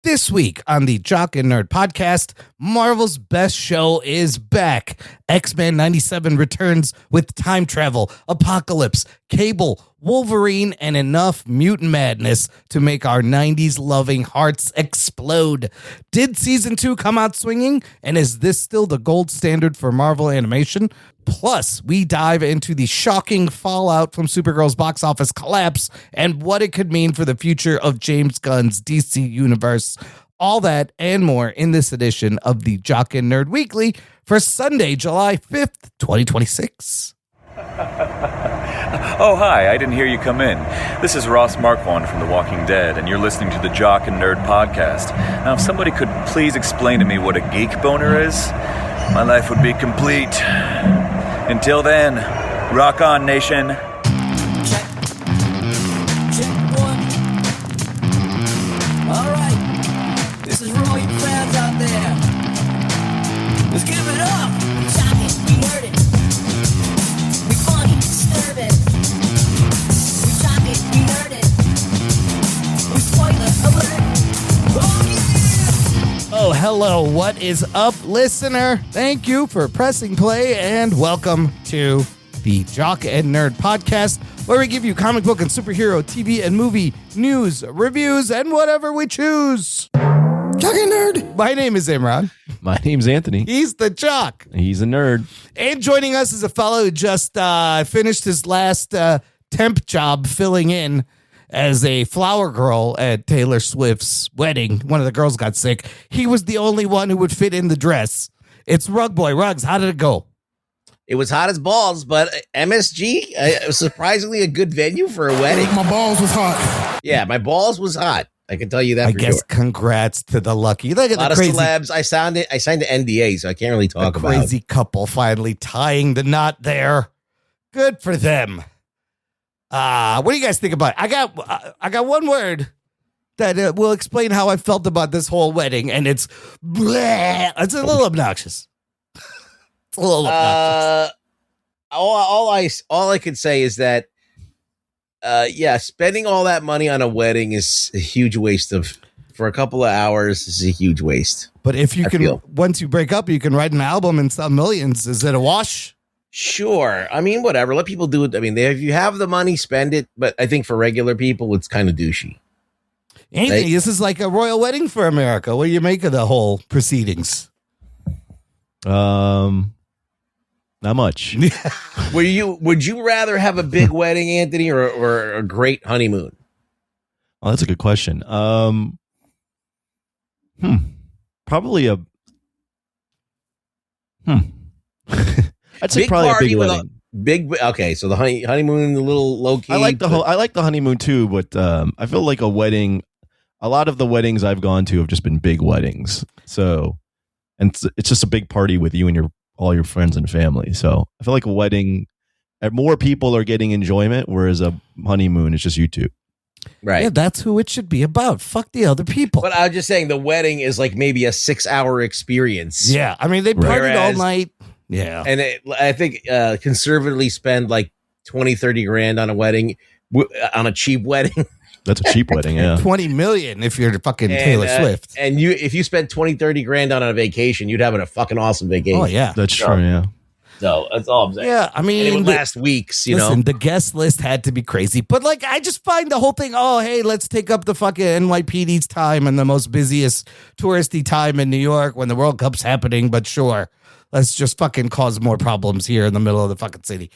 This week on the Jock and Nerd Podcast, Marvel's best show is back. X-Men 97 returns with time travel, apocalypse, Cable, Wolverine, and enough mutant madness to make our 90s loving hearts explode. Did season 2 come out swinging? And is this still the gold standard for Marvel animation? Plus, we dive into the shocking fallout from Supergirl's box office collapse and what it could mean for the future of James Gunn's DC universe. All that and more in this edition of the Jock and Nerd Weekly for Sunday, July 5th, 2026. Oh, hi, I didn't hear you come in. This is Ross Marquand from The Walking Dead, and you're listening to the Jock and Nerd Podcast. Now, if somebody could please explain to me what a geek boner is, my life would be complete. Until then, rock on, nation. Check one. All right. This is for all you fans out there. Let's give it up. We chop it, we nerd it. We funny, disturb it. We chop it, we nerd it. We spoiler alert. Oh, yeah. Oh, hello. What is up, listener? Thank you for pressing play and welcome to the Jock and Nerd Podcast, where we give you comic book and superhero TV and movie news, reviews, and whatever we choose. Jock and Nerd. My name is Imran. My name's Anthony. He's the Jock. He's a nerd. And joining us is a fellow who just finished his last temp job filling in as a flower girl at Taylor Swift's wedding. One of the girls got sick. He was the only one who would fit in the dress. It's Rug Boy. Ruggs, how did it go? It was hot as balls, but MSG, it was surprisingly a good venue for a wedding. My balls was hot. Yeah, my balls was hot. I can tell you that I for guess sure. Congrats to the lucky. Look at A lot the of crazy celebs. I signed the NDA, so I can't really talk about it. crazy couple finally tying the knot there. Good for them. What do you guys think about it? I got one word that will explain how I felt about this whole wedding, and it's bleh. It's a little obnoxious. It's a little obnoxious. All I could say is that, spending all that money on a wedding is a huge waste for a couple of hours. Is a huge waste. But if you once you break up, you can write an album and sell millions. Is it a wash? Sure. I mean, whatever. Let people do it. I mean, if you have the money, spend it. But I think for regular people, it's kind of douchey. Anthony, this is like a royal wedding for America. What do you make of the whole proceedings? Not much. Would you rather have a big wedding, Anthony, or a great honeymoon? Oh, that's a good question. Probably a. I'd say Big probably a party big with wedding. Okay, so the honeymoon, a little low key. I like the honeymoon too, but I feel like a wedding. A lot of the weddings I've gone to have just been big weddings. So, and it's just a big party with you and all your friends and family. So I feel like a wedding, more people are getting enjoyment, whereas a honeymoon is just you two. Right. Yeah, that's who it should be about. Fuck the other people. But I was just saying the wedding is like maybe a 6-hour experience. Yeah, I mean, they partied all night. Yeah. And I think conservatively spend like 20-30 grand on a wedding, on a cheap wedding. That's a cheap wedding, yeah. 20 million if you're fucking Taylor Swift. And if you spent 20-30 grand on a vacation, you'd have a fucking awesome vacation. Oh, yeah. That's true, yeah. So that's all I'm saying. Yeah, I mean, and it would last weeks, listen, the guest list had to be crazy. But like, I just find the whole thing, oh, hey, let's take up the fucking NYPD's time and the most busiest touristy time in New York when the World Cup's happening. But sure, let's just fucking cause more problems here in the middle of the fucking city.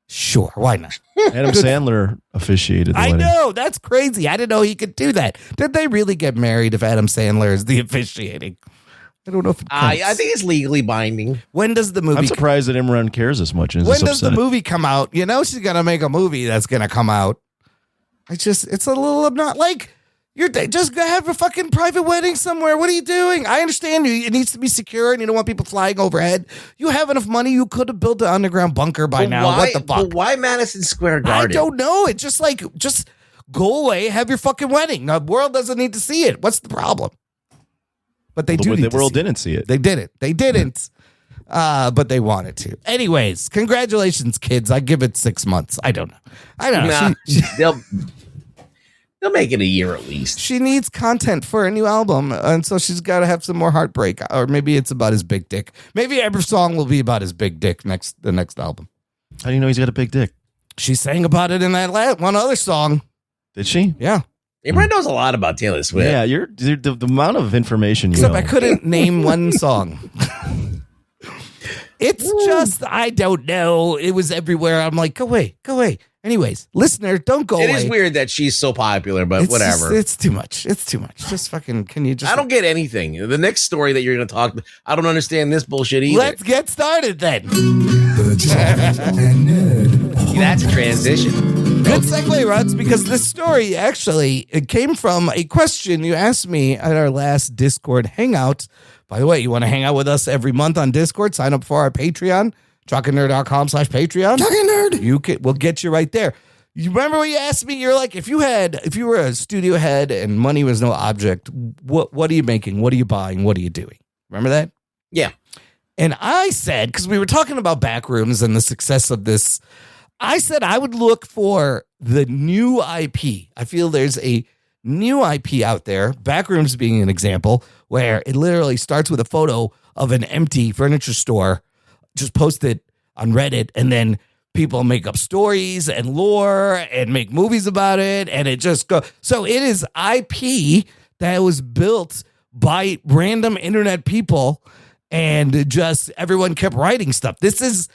Sure, why not? Adam Sandler officiated the wedding. I know, that's crazy. I didn't know he could do that. Did they really get married if Adam Sandler is the officiating? I don't know if it counts. I think it's legally binding. When does the movie I'm surprised that Imran cares as much. When does the movie come out? You know she's going to make a movie that's going to come out. It's a little obnoxious. Like, you're just going to have a fucking private wedding somewhere. What are you doing? I understand it needs to be secure and you don't want people flying overhead. You have enough money. You could have built an underground bunker by now. What the fuck? But why Madison Square Garden? I don't know. It's just like, go away, have your fucking wedding. The world doesn't need to see it. What's the problem? But they do. The world didn't see it. They didn't. But they wanted to. Anyways, congratulations, kids. I give it 6 months. I don't know. Nah, They'll make it a year at least. She needs content for a new album, and so she's got to have some more heartbreak. Or maybe it's about his big dick. Maybe every song will be about his big dick the next album. How do you know he's got a big dick? She sang about it in that one other song. Did she? Yeah. Everyone knows a lot about Taylor Swift. Yeah, the amount of information you Except know. I couldn't name one song. It's just, I don't know. It was everywhere. I'm like, go away. Anyways, listener, don't go away. It is weird that she's so popular, but whatever. It's too much. Just fucking, can you just... I don't get anything. The next story that you're going to talk, I don't understand this bullshit either. Let's get started then. That's a transition. Good segue, Ruds, because this story actually, it came from a question you asked me at our last Discord hangout. By the way, you want to hang out with us every month on Discord? Sign up for our Patreon, jockandnerd.com/Patreon. Jock and Nerd. We'll get you right there. You remember when you asked me, you're like, if you were a studio head and money was no object, what are you making? What are you buying? What are you doing? Remember that? Yeah. And I said, because we were talking about Backrooms and the success of this, I said I would look for the new IP. I feel there's a new IP out there, Backrooms being an example, where it literally starts with a photo of an empty furniture store, just post it on Reddit, and then people make up stories and lore and make movies about it, and it just goes. So it is IP that was built by random internet people, and just everyone kept writing stuff. This is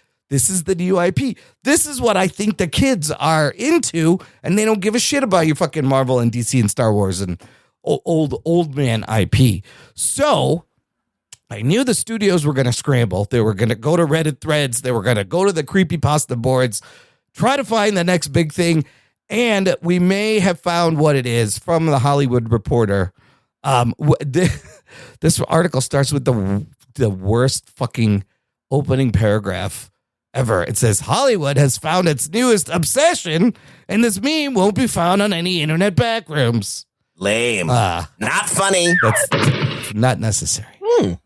the new IP. This is what I think the kids are into, and they don't give a shit about your fucking Marvel and DC and Star Wars and old man IP. So I knew the studios were going to scramble. They were going to go to Reddit threads. They were going to go to the creepypasta boards, try to find the next big thing. And we may have found what it is from the Hollywood Reporter. This article starts with the worst fucking opening paragraph ever. It says, Hollywood has found its newest obsession, and this meme won't be found on any internet backrooms. Lame. Not funny. That's not necessary.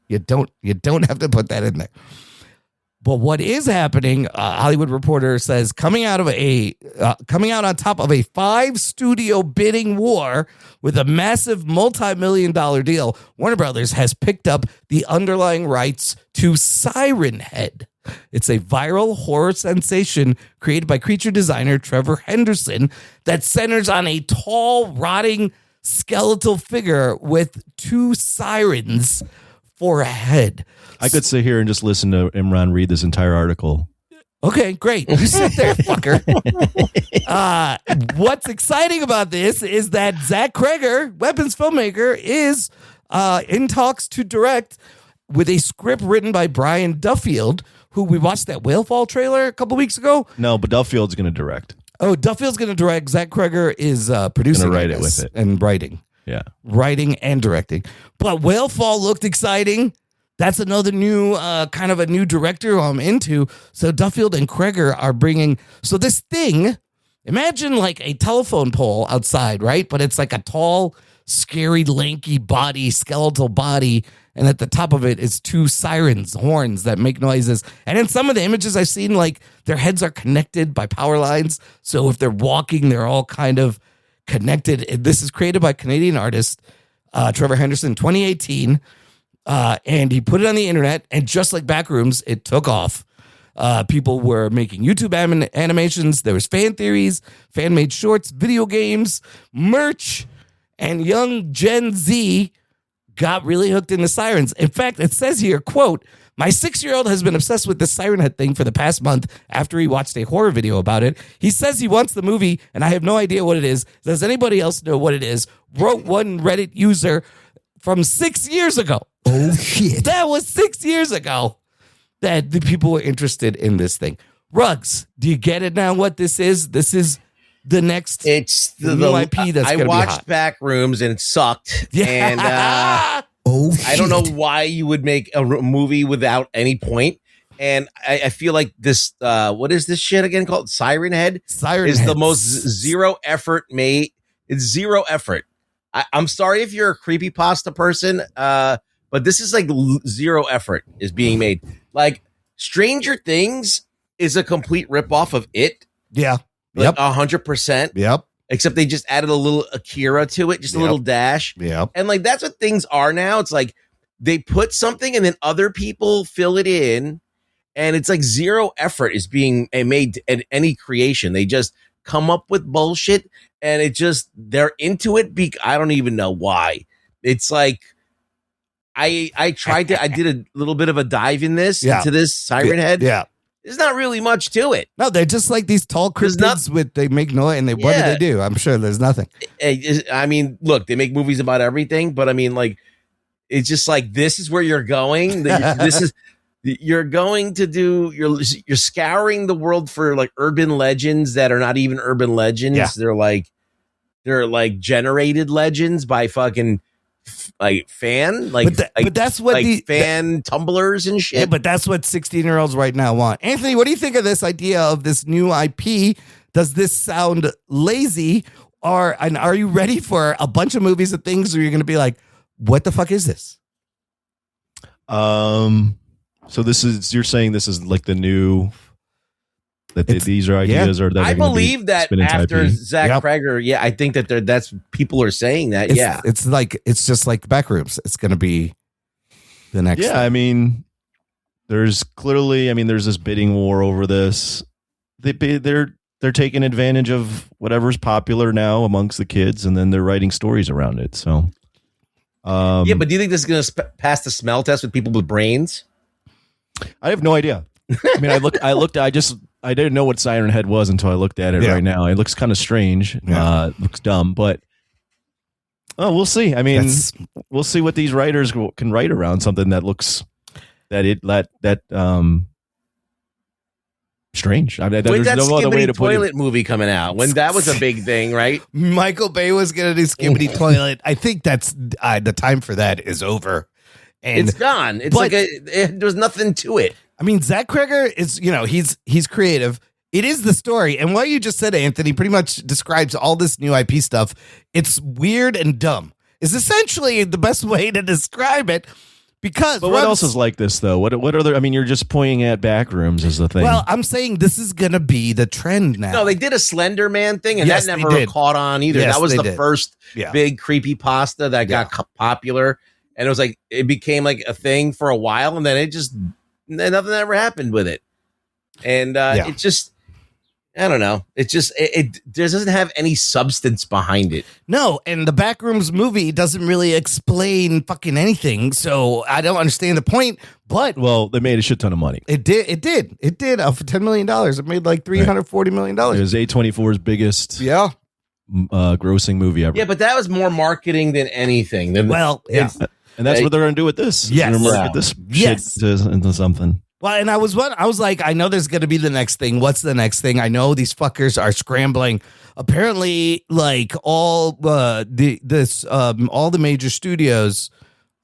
You don't have to put that in there. But what is happening, Hollywood Reporter says, coming out on top of a 5-studio bidding war with a massive multi-million-dollar deal, Warner Brothers has picked up the underlying rights to Siren Head. It's a viral horror sensation created by creature designer Trevor Henderson that centers on a tall, rotting skeletal figure with 2 sirens for a head. I could sit here and just listen to Imran read this entire article. Okay, great. You sit there, fucker. What's exciting about this is that Zach Cregger, Weapons filmmaker, is in talks to direct with a script written by Brian Duffield, who we watched that Whalefall trailer a couple weeks ago. No, but Duffield's going to direct. Oh, Duffield's going to direct. Zach Cregger is producing. Gonna write it with it. And writing. Yeah. Writing and directing. But Whalefall looked exciting. That's another new kind of a new director I'm into. So Duffield and Cregger are bringing. So this thing, imagine like a telephone pole outside, right? But it's like a tall, scary, lanky body, skeletal body. And at the top of it is 2 sirens, horns that make noises. And in some of the images I've seen, like their heads are connected by power lines. So if they're walking, they're all kind of connected. This is created by Canadian artist Trevor Henderson, 2018. And he put it on the internet. And just like Backrooms, it took off. People were making YouTube animations. There was fan theories, fan-made shorts, video games, merch. And young Gen Z got really hooked into sirens. In fact, it says here, quote, my 6-year-old has been obsessed with this Siren Head thing for the past month after he watched a horror video about it. He says he wants the movie, and I have no idea what it is. Does anybody else know what it is? Wrote one Reddit user from 6 years ago. Oh, shit. That was 6 years ago that the people were interested in this thing. Rugs, do you get it now what this is? This is the next new IP that's going to be hot. I watched Backrooms and it sucked. Yeah. And I don't know why you would make a movie without any point. And I feel like this, what is this shit again called? Siren Head? Siren is Head. the most zero effort made. It's zero effort. I'm sorry if you're a creepypasta person, but this is like zero effort is being made. Like Stranger Things is a complete ripoff of It. Yeah. Like 100%. Yep. except they just added a little Akira to it, just a little dash. Yeah. And like that's what things are now. It's like they put something and then other people fill it in, and it's like zero effort is being made in any creation. They just come up with bullshit, and it just they're into it. I don't even know why. It's like I did a little bit of a dive in this into this Siren Head. Yeah. There's not really much to it. No, they're just like these tall cryptids with they make noise and what do they do? I'm sure there's nothing. I mean, look, they make movies about everything, but I mean, like, it's just like this is where you're going. You're going to do. You're scouring the world for like urban legends that are not even urban legends. Yeah. They're like generated legends by fucking like fan but that's what like fan tumblers and shit. Yeah, but that's what 16-year-olds right now want. Anthony, what do you think of this idea of this new IP? Does this sound lazy, and are you ready for a bunch of movies and things where you're going to be like, what the fuck is this? So you're saying this is like the new these are ideas, or that I believe that after Zach Cregger, I think that that's people are saying that. It's just like Backrooms. It's going to be the next. Yeah, thing. I mean, there's this bidding war over this. They're taking advantage of whatever's popular now amongst the kids, and then they're writing stories around it. So, but do you think this is going to pass the smell test with people with brains? I have no idea. I mean, I didn't know what Siren Head was until I looked at it right now. It looks kind of strange. It looks dumb, but we'll see. I mean, we'll see what these writers can write around something that looks strange. I mean, there's no other way to put it. Toilet movie coming out when that was a big thing, right? Michael Bay was going to do Skibbity Toilet. I think that's the time for that is over. And it's gone. It's there's nothing to it. I mean, Zach Cregger is, he's creative. It is the story. And what you just said, Anthony, pretty much describes all this new IP stuff. It's weird and dumb is essentially the best way to describe it. But what else is like this, though? What other? I mean, you're just pointing at Backrooms as the thing. Well, I'm saying this is going to be the trend now. No, they did a Slender Man thing, and that never caught on either. That was the first big creepypasta that got popular. And it was like, it became like a thing for a while, and then nothing ever happened with it. And it just, I don't know. It just, it doesn't have any substance behind it. No, and the Backrooms movie doesn't really explain fucking anything, so I don't understand the point, but... Well, they made a shit ton of money. It did. For $10 million. It made like $340 million. It was A24's biggest... Yeah. Grossing movie ever. Yeah, but that was more marketing than anything. And that's what they're going to do with this. Yes. They're going to market this shit into something. Well, and I was like, I know there's going to be the next thing. What's the next thing? I know these fuckers are scrambling. Apparently, like all the major studios,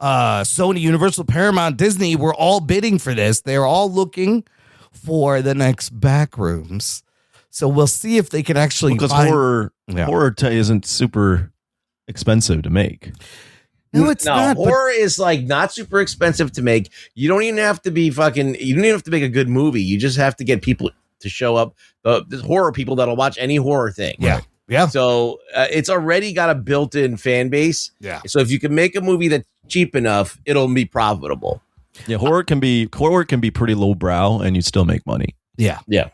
Sony, Universal, Paramount, Disney, were all bidding for this. They're all looking for the next Backrooms. So we'll see if they can actually horror isn't super expensive to make. No, it's not. Horror is like not super expensive to make. You don't even have to be fucking. You don't even have to make a good movie. You just have to get people to show up. The horror people that'll watch any horror thing. Yeah, yeah. So it's already got a built-in fan base. Yeah. So if you can make a movie that's cheap enough, it'll be profitable. Yeah, horror can be pretty lowbrow, and you still make money. Yeah, yeah.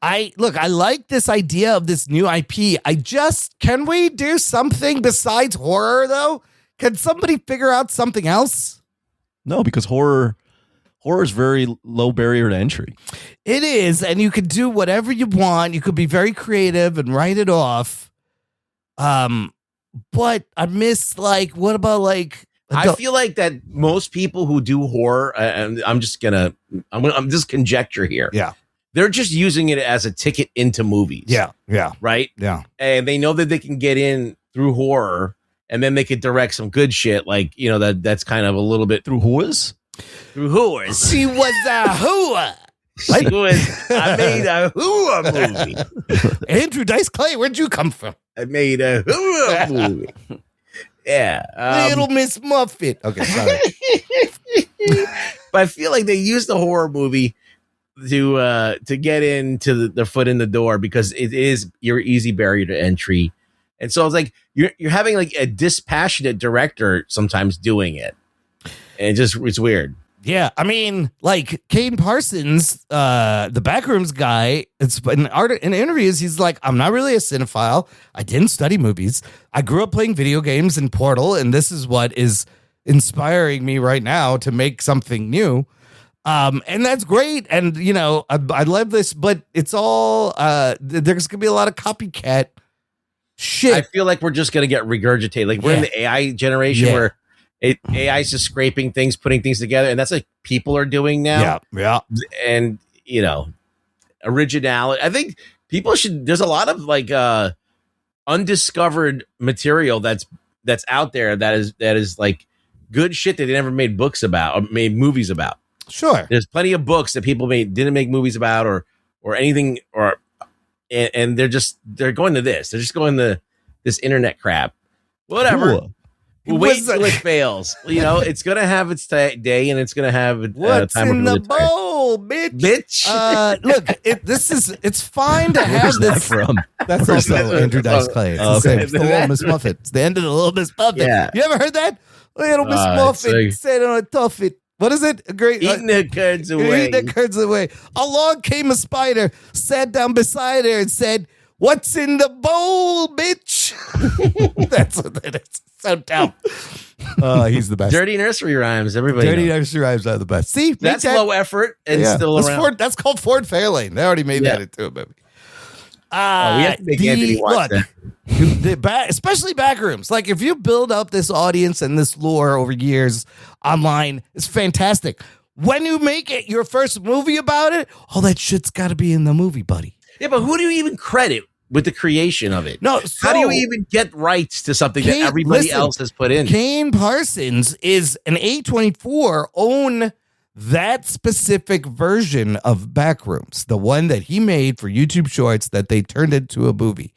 I like this idea of this new IP. Can we do something besides horror though? Can somebody figure out something else? No, because horror is very low barrier to entry. It is, and you could do whatever you want. You could be very creative and write it off. But I miss what about I feel like that most people who do horror, and I'm just conjecture here. Yeah. They're just using it as a ticket into movies. Yeah. Yeah. Right? Yeah. And they know that they can get in through horror, and then they could direct some good shit, that's kind of a little bit through whores. Through whores. She was a whore. I made a whore movie. Andrew Dice Clay, where'd you come from? I made a whore movie. Yeah. Little Miss Muffet. Okay, sorry. But I feel like they used the horror movie to get into their foot in the door because it is your easy barrier to entry. And so I was like, you're having like a dispassionate director sometimes doing it. And it's weird. Yeah, I mean, like Kane Parsons, the Backrooms guy, it's in interviews, he's like, I'm not really a cinephile. I didn't study movies. I grew up playing video games in Portal, and this is what is inspiring me right now to make something new. And that's great. And, you know, I love this, but it's all, there's going to be a lot of copycat shit. I feel like we're just going to get regurgitated. Like we're in the AI generation where AI is just scraping things, putting things together. And that's like people are doing now. Yeah. And, you know, originality. I think people should, there's a lot of like, undiscovered material that's out there that is like good shit that they never made books about or made movies about. Sure. There's plenty of books that people didn't make movies about or anything and they're going to this. They're just going to this internet crap. Whatever. Cool. We'll wait until it fails. You know, it's gonna have its day and it's gonna have what's time in the bowl, bitch. Look, it's fine to have this. That's also Andrew Dice Clay. It's the Little Miss Muffet. It's the end of the Little Miss Muffet. Yeah. You ever heard that? Little Miss Muffet said on a tuffet. What is it? A great eating the curds away. Eating the curds away. Along came a spider, sat down beside her, and said, "What's in the bowl, bitch?" That's what that is. So dumb. He's the best. Dirty nursery rhymes. Everybody. Dirty nursery rhymes are the best. See, that's low effort and still around. That's called Ford Fairlane. They already made that into a movie. We have to make Anthony watch that. Especially Backrooms. Like if you build up this audience and this lore over years online, it's fantastic. When you make it your first movie about it, all that shit's got to be in the movie, buddy. Yeah, but who do you even credit with the creation of it? No, how do you even get rights to something that everybody else has put in? Kane Parsons is an A24 own that specific version of Backrooms, the one that he made for YouTube Shorts that they turned into a movie.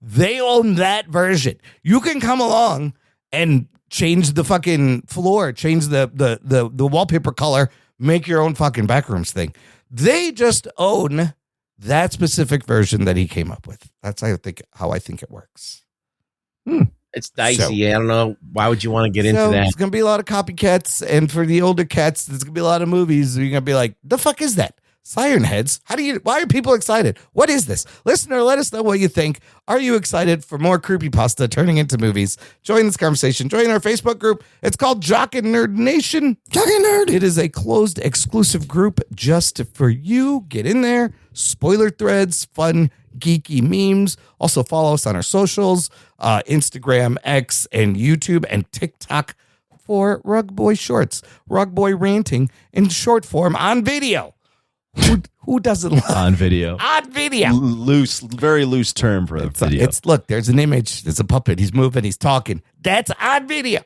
They own that version. You can come along and change the fucking floor, change the wallpaper color, make your own fucking Backrooms thing. They just own that specific version that he came up with. That's how I think it works. It's dicey. I don't know. Why would you want to get into that? It's going to be a lot of copycats. And for the older cats, there's going to be a lot of movies. You're going to be like, the fuck is that? Siren Heads. Why are people excited? What is this? Listener, let us know what you think. Are you excited for more creepypasta turning into movies? Join this conversation. Join our Facebook group. It's called Jock and Nerd Nation. Jock and Nerd. It is a closed, exclusive group just for you. Get in there. Spoiler threads, fun, geeky memes. Also follow us on our socials, Instagram, X, and YouTube, and TikTok for Rug Boy Shorts. Rug Boy ranting in short form on video. Who doesn't love on video? On video. Very loose term for video. Look, there's an image. There's a puppet. He's moving. He's talking. That's on video.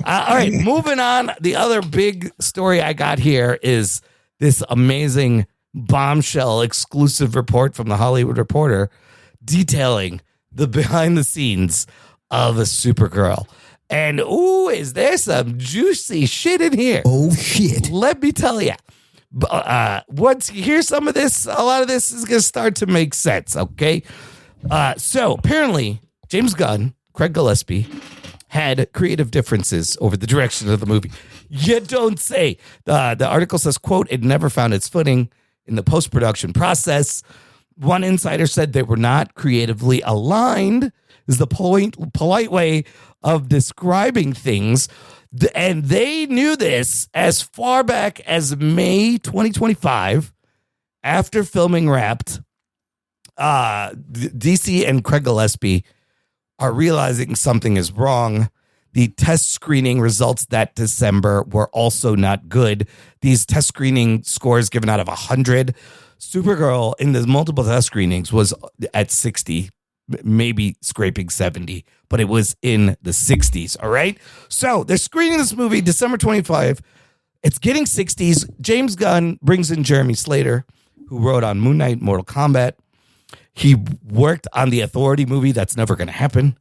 All right, moving on. The other big story I got here is this amazing bombshell exclusive report from the Hollywood Reporter detailing the behind the scenes of a Supergirl. And is there some juicy shit in here? Oh, shit. Let me tell you. Once you hear some of this, a lot of this is going to start to make sense, okay? So apparently, James Gunn, Craig Gillespie, had creative differences over the direction of the movie. You don't say. The article says, quote, it never found its footing in the post-production process. One insider said they were not creatively aligned, is the polite way of describing things. And they knew this as far back as May 2025, after filming wrapped. DC and Craig Gillespie are realizing something is wrong. The test screening results that December were also not good. These test screening scores given out of 100. Supergirl in the multiple test screenings was at 60, maybe scraping 70, but it was in the 60s. All right. So they're screening this movie December 25. It's getting 60s. James Gunn brings in Jeremy Slater, who wrote on Moon Knight, Mortal Kombat. He worked on the Authority movie. That's never going to happen.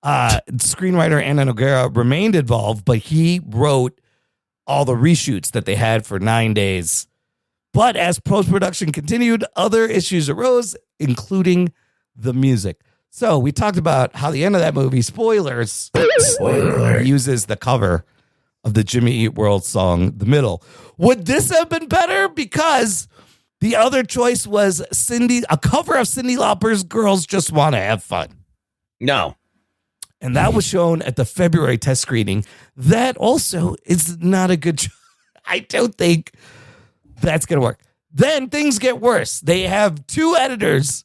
Screenwriter Anna Noguera remained involved, but he wrote all the reshoots that they had for 9 days. But as post-production continued, other issues arose, including the music. So we talked about how the end of that movie, spoilers, uses the cover of the Jimmy Eat World song, The Middle. Would this have been better? Because the other choice was a cover of Cyndi Lauper's Girls Just Want to Have Fun. No. And that was shown at the February test screening. That also is not a good choice. I don't think that's going to work. Then things get worse. They have two editors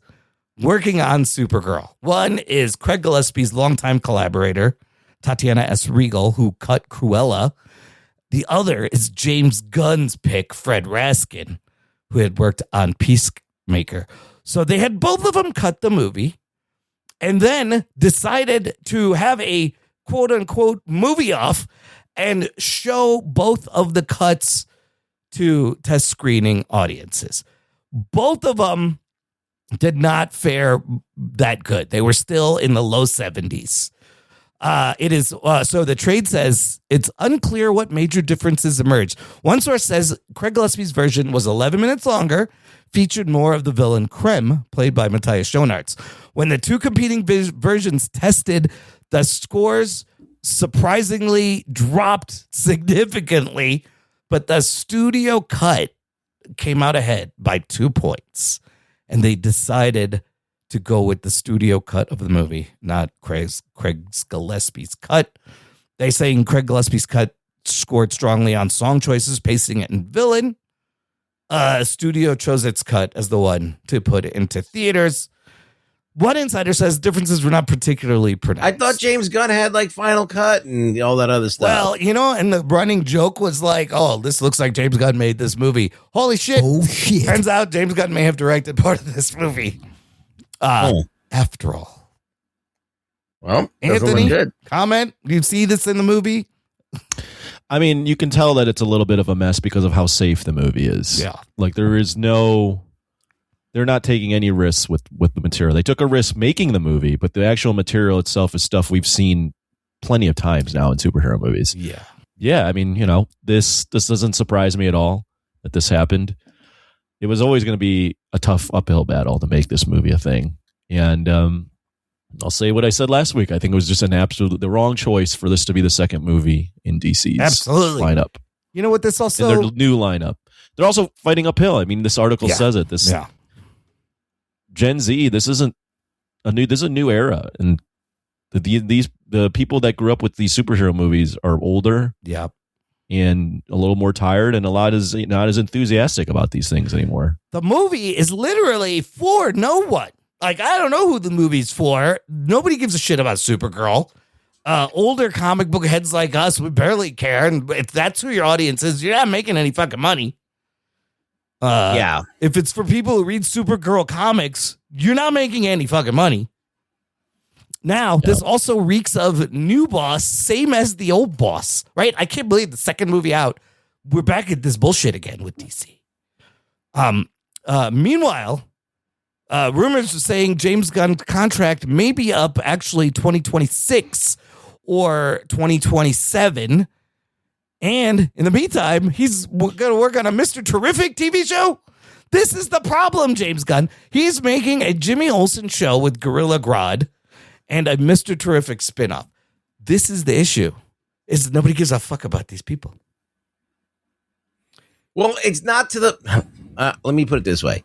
working on Supergirl. One is Craig Gillespie's longtime collaborator, Tatiana S. Regal, who cut Cruella. The other is James Gunn's pick, Fred Raskin, who had worked on Peacemaker. So they had both of them cut the movie and then decided to have a quote unquote movie off and show both of the cuts to test screening audiences. Both of them did not fare that good. They were still in the low 70s. So the trade says it's unclear what major differences emerged. One source says Craig Gillespie's version was 11 minutes longer, featured more of the villain Krem, played by Matthias Schoenaerts. When the two competing versions tested, the scores surprisingly dropped significantly, but the studio cut came out ahead by 2 points, and they decided to go with the studio cut of the movie, not Craig Gillespie's cut. They saying Craig Gillespie's cut scored strongly on song choices, pacing, and villain. Studio chose its cut as the one to put into theaters. One insider says differences were not particularly pronounced. I thought James Gunn had like Final Cut and all that other stuff. Well, and the running joke was like, oh, this looks like James Gunn made this movie. Holy shit. Oh, shit. Turns out James Gunn may have directed part of this movie. After all. Well, Anthony, good. comment? Do you see this in the movie? I mean, you can tell that it's a little bit of a mess because of how safe the movie is. Yeah. Like they're not taking any risks with the material. They took a risk making the movie, but the actual material itself is stuff we've seen plenty of times now in superhero movies. Yeah. Yeah, I mean, this doesn't surprise me at all that this happened. It was always going to be a tough uphill battle to make this movie a thing. And I'll say what I said last week. I think it was just the wrong choice for this to be the second movie in DC's lineup. You know what this also... In their new lineup. They're also fighting uphill. I mean, this article says it. Gen Z, this is a new era. And the people that grew up with these superhero movies are older. Yeah. And a little more tired, and a lot is not as enthusiastic about these things anymore. The movie is literally for no one. Like, I don't know who the movie's for. Nobody gives a shit about Supergirl. Older comic book heads like us, we barely care. And if that's who your audience is, you're not making any fucking money. If it's for people who read Supergirl comics, you're not making any fucking money. Now, this also reeks of new boss, same as the old boss, right? I can't believe the second movie out, we're back at this bullshit again with DC. Meanwhile, rumors are saying James Gunn's contract may be up actually 2026 or 2027. And in the meantime, he's going to work on a Mr. Terrific TV show. This is the problem, James Gunn. He's making a Jimmy Olsen show with Gorilla Grodd and a Mr. Terrific spinoff. This is the issue, is nobody gives a fuck about these people. Well, it's not to the... let me put it this way.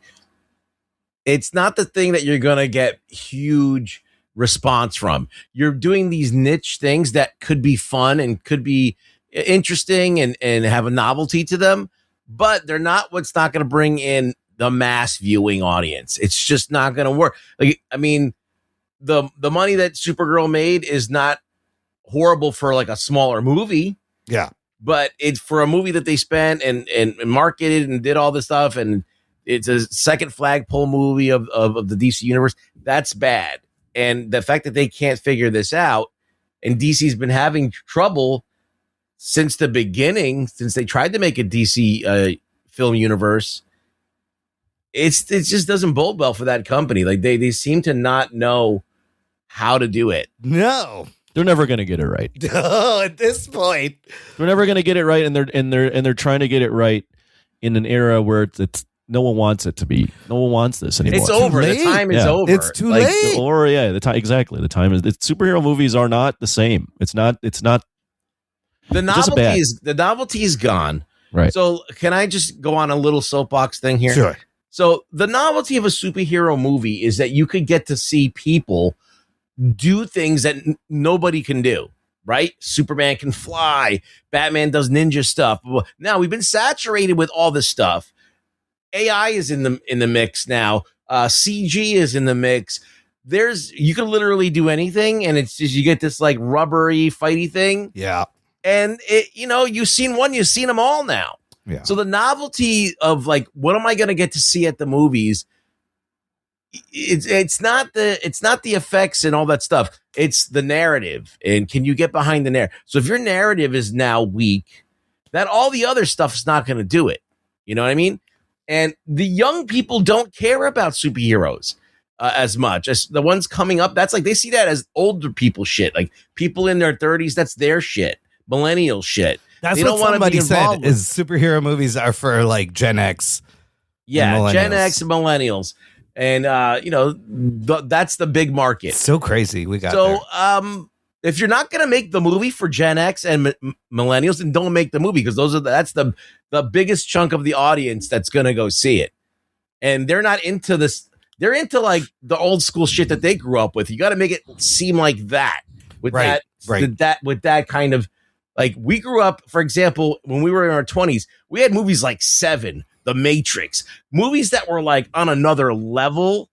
It's not the thing that you're going to get huge response from. You're doing these niche things that could be fun and could be interesting and have a novelty to them, but they're not what's not going to bring in the mass viewing audience. It's just not going to work. Like, I mean, the money that Supergirl made is not horrible for like a smaller movie. Yeah. But it's for a movie that they spent and marketed and did all this stuff, and it's a second flagpole movie of the DC universe. That's bad. And the fact that they can't figure this out, and DC's been having trouble since the beginning, since they tried to make a DC film universe, it just doesn't bode well for that company. Like they seem to not know how to do it. No. They're never going to get it right. No, at this point, they're never going to get it right, and they're trying to get it right in an era where it's no one wants it to be. No one wants this anymore. It's over. The late. time is Yeah. over. It's too late. The time exactly. The time is. Superhero movies are not the same. It's not. The novelty is gone. Right. So can I just go on a little soapbox thing here? Sure. So the novelty of a superhero movie is that you could get to see people do things that nobody can do, right? Superman can fly. Batman does ninja stuff. Now we've been saturated with all this stuff. AI is in the mix now. CG is in the mix. You can literally do anything, and it's just you get this like rubbery fighty thing. Yeah. And you've seen one, you've seen them all now. Yeah. So the novelty of like, what am I going to get to see at the movies? It's not the effects and all that stuff. It's the narrative, and can you get behind the narrative? So if your narrative is now weak, that all the other stuff is not going to do it. You know what I mean? And the young people don't care about superheroes as much as the ones coming up. That's like they see that as older people shit. Like people in their 30s, that's their shit. Millennial shit. That's they what don't want to be somebody involved said. Is superhero movies are for like Gen X. Yeah, and Gen millennials. X and millennials, and that's the big market. It's so crazy. We got So, there. if you're not going to make the movie for Gen X and millennials, then don't make the movie because that's the biggest chunk of the audience that's going to go see it, and they're not into this. They're into like the old school shit that they grew up with. You got to make it seem like that with Right, with that kind of. Like we grew up, for example, when we were in our 20s, we had movies like Seven, The Matrix, movies that were like on another level.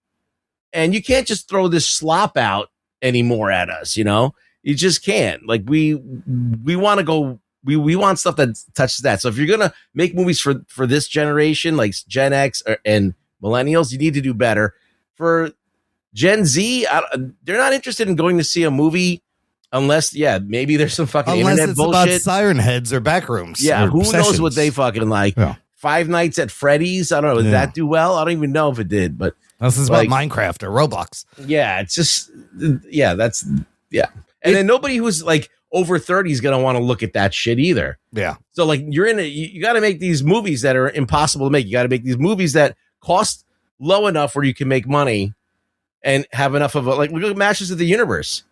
And you can't just throw this slop out anymore at us, You just can't. Like we want to go, we want stuff that touches that. So if you're going to make movies for this generation, like Gen X and millennials, you need to do better. For Gen Z, they're not interested in going to see a movie unless, maybe there's some fucking Unless internet it's bullshit. about siren heads or backrooms. Yeah, or who knows sessions. what they fucking like? Yeah. Five Nights at Freddy's. I don't know. Did that do well? I don't even know if it did, but Unless it's about Minecraft or Roblox. yeah, it's just And then nobody who's like over 30 is gonna want to look at that shit either. Yeah. So like you're in it, you got to make these movies that are impossible to make. You got to make these movies that cost low enough where you can make money and have enough of look at Masters of the Universe.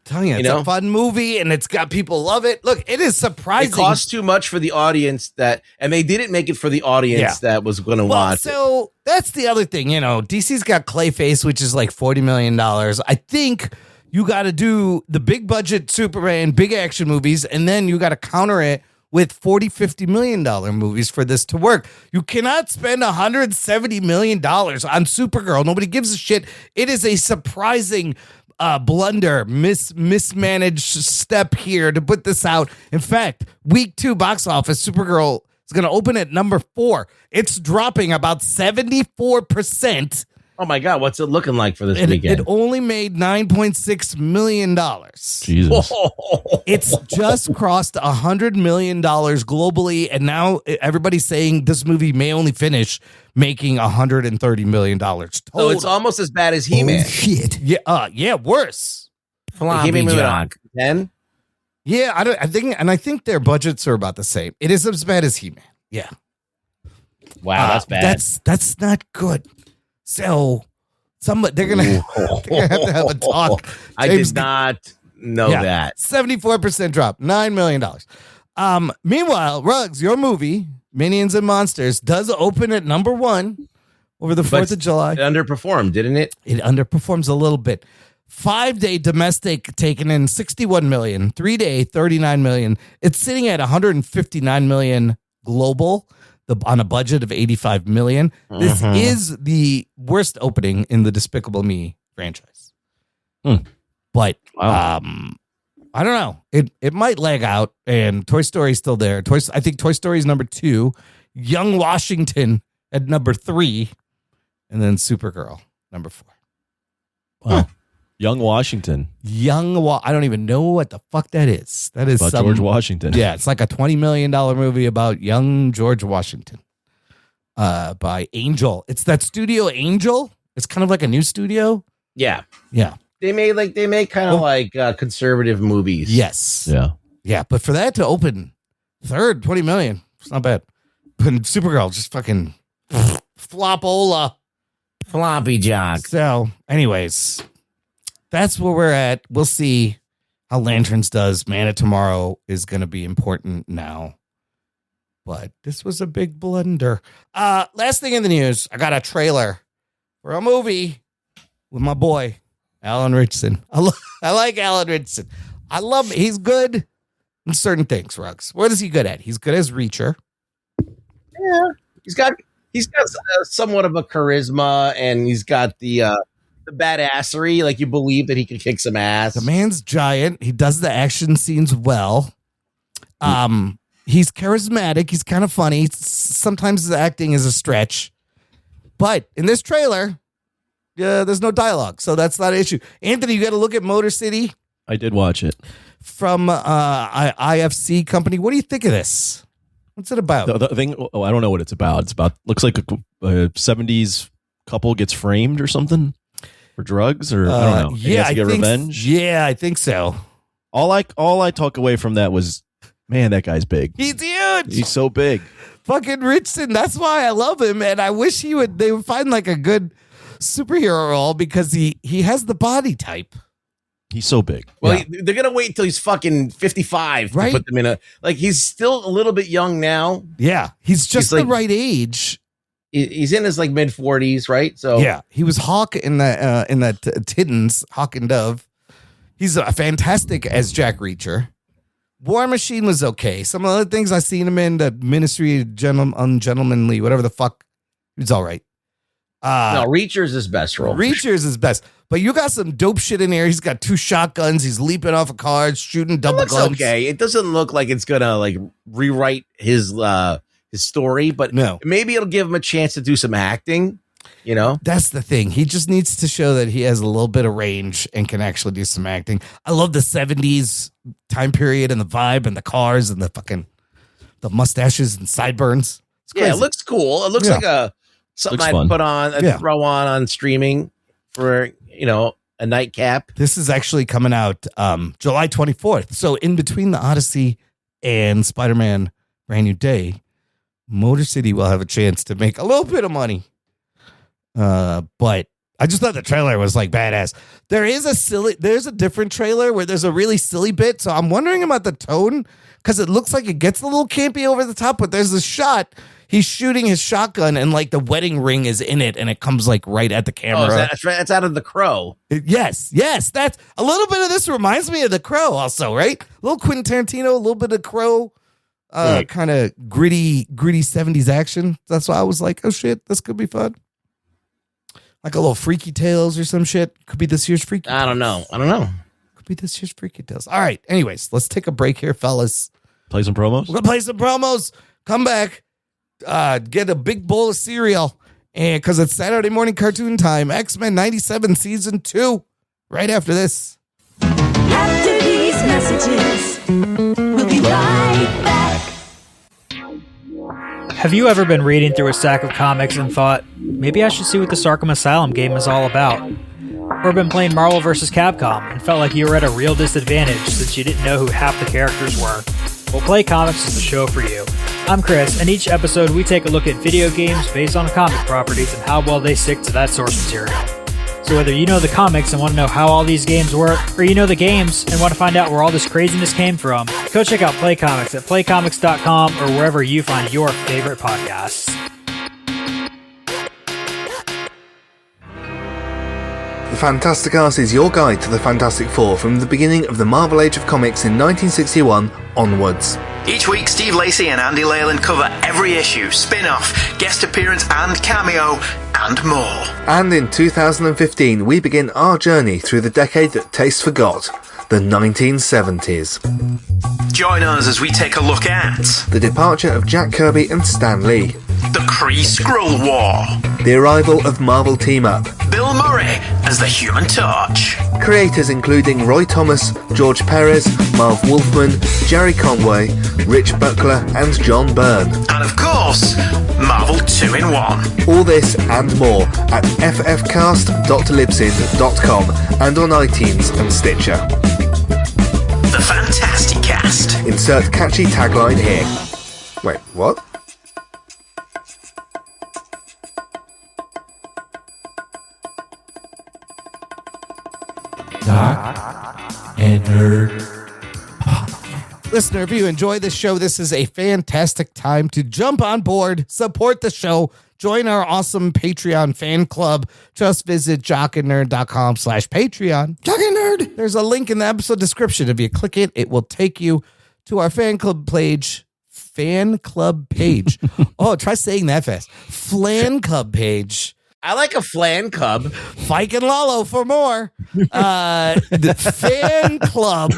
Telling you, it's a fun movie and it's got people love it. Look, it is surprising. It costs too much for the audience and they didn't make it for the audience that was going to watch. So that's the other thing, DC's got Clayface, which is like $40 million. I think you got to do the big budget Superman, big action movies, and then you got to counter it with $40-50 million movies for this to work. You cannot spend $170 million on Supergirl. Nobody gives a shit. It is a surprising blunder, mismanaged step here to put this out. In fact, week 2 box office, Supergirl is going to open at number 4. It's dropping about 74%. Oh my God, what's it looking like for this weekend? It only made $9.6 million. Jesus. It's just crossed $100 million globally, and now everybody's saying this movie may only finish making $130 million total. So it's almost as bad as He-Man. Oh, shit. Yeah, worse. He-Man moved on 10? Yeah, I think their budgets are about the same. It is as bad as He-Man. Yeah. Wow, that's bad. That's not good. So they're gonna have to have a talk. I did not know that. 74% drop, $9 million. Meanwhile, Ruggs, your movie, Minions and Monsters, does open at number 1 over the 4th of July. It underperformed, didn't it? It underperforms a little bit. 5-day domestic taken in 61 million, 3-day 39 million. It's sitting at 159 million global. On a budget of 85 million. This is the worst opening in the Despicable Me franchise. But I don't know. It might lag out, and Toy Story's still there. I think Toy Story is number 2, Young Washington at number 3, and then Supergirl number 4. Wow. Young Washington. I don't even know what the fuck that is. That is about George Washington. Yeah, it's like a $20 million movie about young George Washington by Angel. It's that studio Angel. It's kind of like a new studio. Yeah. Yeah. They make kind of like conservative movies. Yes. Yeah. Yeah, but for that to open third, 20 million, it's not bad. But Supergirl just fucking flopola. Floppy Jock. So, anyways, that's where we're at. We'll see how Lanterns does. Man of Tomorrow is going to be important now. But this was a big blunder. Last thing in the news, I got a trailer for a movie with my boy, Alan Ritchson. I like Alan Ritchson. I love him. He's good in certain things, Ruggs. What is he good at? He's good as Reacher. Yeah. He's got somewhat of a charisma, and he's got the badassery. Like, you believe that he can kick some ass. The man's giant. He does the action scenes well. He's charismatic. He's kind of funny. Sometimes his acting is a stretch. But in this trailer, there's no dialogue, so that's not an issue. Anthony, you got to look at Motor City. I did watch it. From IFC Company. What do you think of this? What's it about? The thing, I don't know what it's about. It's about, looks like a 70s couple gets framed or something for drugs, or I don't know. Yeah, I get revenge. Yeah, I think so. All I took away from that was, man, that guy's big. He's huge. He's so big. Fucking Ritchson. That's why I love him, and I wish they would find like a good superhero role because he has the body type. He's so big. Well, they're gonna wait until he's fucking 55 right? to put them in he's still a little bit young now. Yeah, he's just He's the right age. He's in his like mid 40s, right? So yeah, he was Hawk in that Titans, Hawk and Dove. He's fantastic as Jack Reacher. War Machine was okay. Some other things I seen him in, the Ministry of Ungentlemanly, whatever the fuck. He's all right. No, Reacher's his best role. Reacher's his best. But you got some dope shit in here. He's got 2 shotguns. He's leaping off of cars, shooting double guns. Okay, it doesn't look like it's gonna like rewrite his story, but no, maybe it'll give him a chance to do some acting. You know, that's the thing. He just needs to show that he has a little bit of range and can actually do some acting. I love the 70s time period and the vibe and the cars and the mustaches and sideburns. Yeah, it looks cool. It looks like something I'd put on, throw on streaming for, a nightcap. This is actually coming out July 24th. So in between the Odyssey and Spider-Man Brand New Day, Motor City will have a chance to make a little bit of money. But I just thought the trailer was like badass. There's a different trailer where there's a really silly bit. So I'm wondering about the tone because it looks like it gets a little campy over the top, but there's a shot. He's shooting his shotgun and like the wedding ring is in it and it comes like right at the camera. That's out of The Crow. Yes. That's a little bit of this reminds me of The Crow also, right? A little Quentin Tarantino, a little bit of Crow, kind of gritty 70s action. That's why I was like, oh shit, this could be fun. Like a little Freaky Tales or some shit. Could be this year's Freaky Tales. I don't know. Could be this year's Freaky Tales. All right. Anyways, let's take a break here, fellas. Play some promos? We're going to play some promos. Come back. Get a big bowl of cereal. And because it's Saturday morning cartoon time. X-Men 97 Season 2. Right after this. After these messages, we'll be right back. Have you ever been reading through a stack of comics and thought, maybe I should see what this Arkham Asylum game is all about? Or been playing Marvel vs. Capcom and felt like you were at a real disadvantage since you didn't know who half the characters were? Well, Play Comics is the show for you. I'm Chris, and each episode we take a look at video games based on comic properties and how well they stick to that source material. So whether you know the comics and want to know how all these games work, or you know the games and want to find out where all this craziness came from, go check out Play Comics at playcomics.com or wherever you find your favorite podcasts. The Fantastic Arts is your guide to the Fantastic Four from the beginning of the Marvel Age of Comics in 1961 onwards. Each week, Steve Lacey and Andy Leyland cover every issue, spin-off, guest appearance and cameo, and more. And in 2015, we begin our journey through the decade that taste forgot, the 1970s. Join us as we take a look at the departure of Jack Kirby and Stan Lee, the Kree-Skrull War, the arrival of Marvel Team-Up, Bill Murray as the Human Torch, creators including Roy Thomas, George Perez, Marv Wolfman, Jerry Conway, Rich Buckler and John Byrne, and of course, Marvel 2-in-1. All this and more at ffcast.libsyn.com and on iTunes and Stitcher. The Fantastic Cast. Insert catchy tagline here. Wait, what? and Nerd. Listener, if you enjoy this show, this is a fantastic time to jump on board, support the show, join our awesome Patreon fan club. Just visit jockandnerd.com/Patreon. Jock and Nerd. There's a link in the episode description. If you click it, it will take you to our fan club page. Oh, try saying that fast. Flan club page. I like a flan cub. Fike and Lalo for more. The fan club.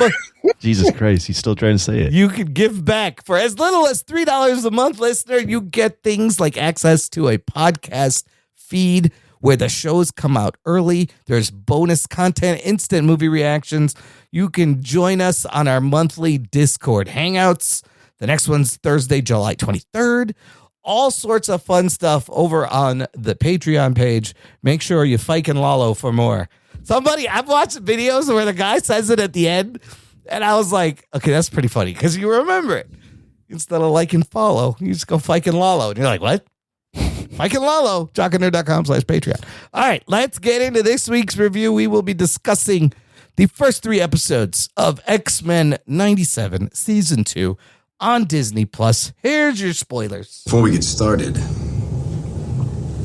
Jesus Christ, he's still trying to say it. You could give back for as little as $3 a month, listener. You get things like access to a podcast feed where the shows come out early. There's bonus content, instant movie reactions. You can join us on our monthly Discord hangouts. The next one's Thursday, July 23rd. All sorts of fun stuff over on the Patreon page. Make sure you Fike and Lalo for more. I've watched videos where the guy says it at the end, and I was like, okay, that's pretty funny because you remember it. Instead of like and follow, you just go Fike and Lalo. And you're like, what? Fike and Lalo, jockandnerd.com/Patreon. All right, let's get into this week's review. We will be discussing the first 3 episodes of X-Men 97 Season 2 on Disney Plus. Here's your spoilers. Before we get started,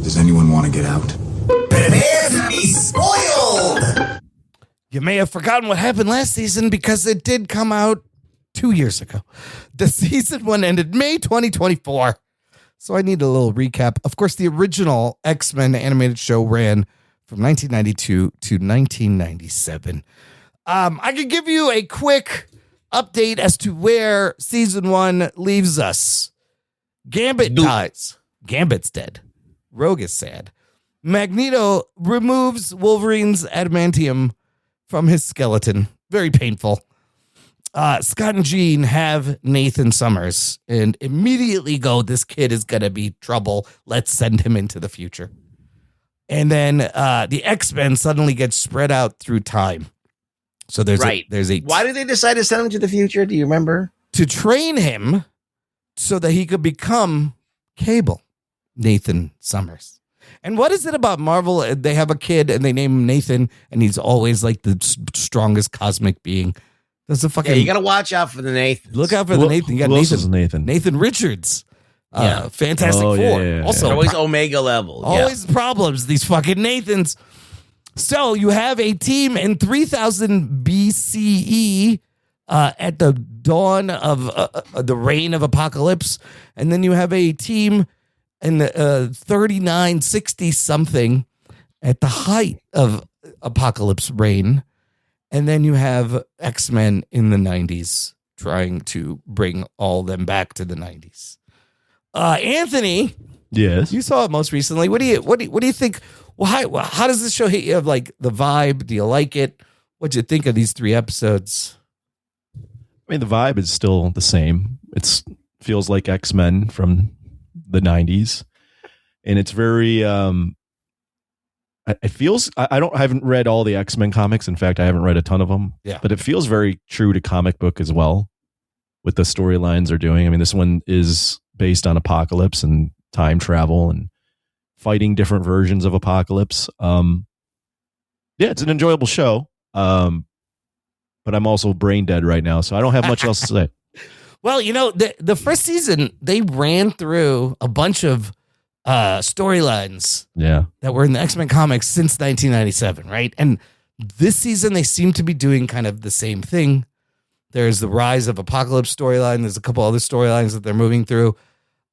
does anyone want to get out? Prepare to be spoiled! You may have forgotten what happened last season because it did come out 2 years ago. The season 1 ended May 2024. So I need a little recap. Of course, the original X-Men animated show ran from 1992 to 1997. I could give you a quick update as to where season 1 leaves us. Gambit dies. Gambit's dead. Rogue is sad. Magneto removes Wolverine's adamantium from his skeleton. Very painful. Scott and Jean have Nathan Summers and immediately go, this kid is going to be trouble. Let's send him into the future. And then the X-Men suddenly get spread out through time. So there's Why did they decide to send him to the future? Do you remember? To train him so that he could become Cable, Nathan Summers. And what is it about Marvel? They have a kid and they name him Nathan, and he's always like the strongest cosmic being. That's a fucking. Yeah, you got to watch out for the Nathan. Look out for the Nathan. You got Nathan. Nathan Richards. Yeah. Fantastic Four. Yeah. Also, They're always Omega level. Always problems. These fucking Nathans. So you have a team in 3000 BCE at the dawn of the reign of apocalypse. And then you have a team in the 3960 something at the height of apocalypse reign. And then you have X-Men in the 90s trying to bring all them back to the 90s. Anthony, yes, you saw it most recently. What do you think? Well, how does this show hit you? Of like the vibe? Do you like it? What'd you think of these 3 episodes? I mean, the vibe is still the same. It feels like X-Men from the 90s, and it's very. It feels. I haven't read all the X-Men comics. In fact, I haven't read a ton of them. Yeah, but it feels very true to comic book as well, with the storylines they're doing. I mean, this one is based on apocalypse and time travel and fighting different versions of apocalypse. Yeah, it's an enjoyable show. But I'm also brain dead right now, so I don't have much else to say. Well, you know, the first season, they ran through a bunch of storylines that were in the X-Men comics since 1997, right? And this season, they seem to be doing kind of the same thing. There's the Rise of Apocalypse storyline. There's a couple other storylines that they're moving through.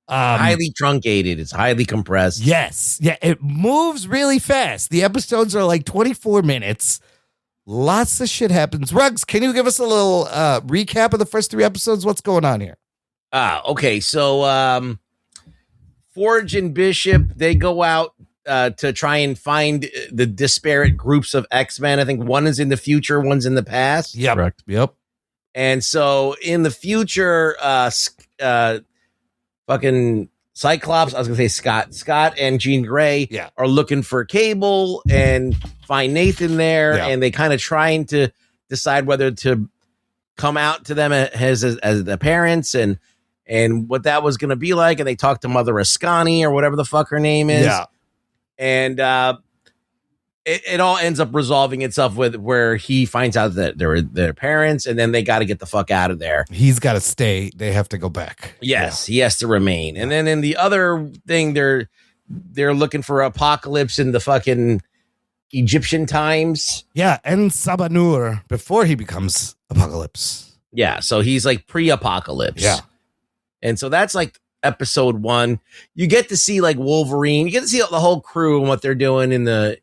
Highly truncated. It's highly compressed. Yes. Yeah, it moves really fast. The episodes are like 24 minutes. Lots of shit happens. Ruggs, can you give us a little recap of the first 3 episodes? What's going on here? Okay. So Forge and Bishop, they go out to try and find the disparate groups of X-Men. I think one is in the future, one's in the past. Yeah, correct. Yep. And so in the future, fucking Cyclops, I was gonna say Scott and Jean Grey are looking for Cable and find Nathan there, and they kind of trying to decide whether to come out to them as the parents and what that was gonna be like. And they talked to Mother Ascani or whatever the fuck her name is. Yeah. And it all ends up resolving itself with where he finds out that they're their parents, and then they got to get the fuck out of there. He's got to stay. They have to go back. Yes, he has to remain. And then in the other thing, they're looking for Apocalypse in the fucking Egyptian times. Yeah, and Sabanur before he becomes Apocalypse. Yeah, so he's like pre-apocalypse. Yeah. And so that's like episode 1. You get to see like Wolverine. You get to see the whole crew and what they're doing in the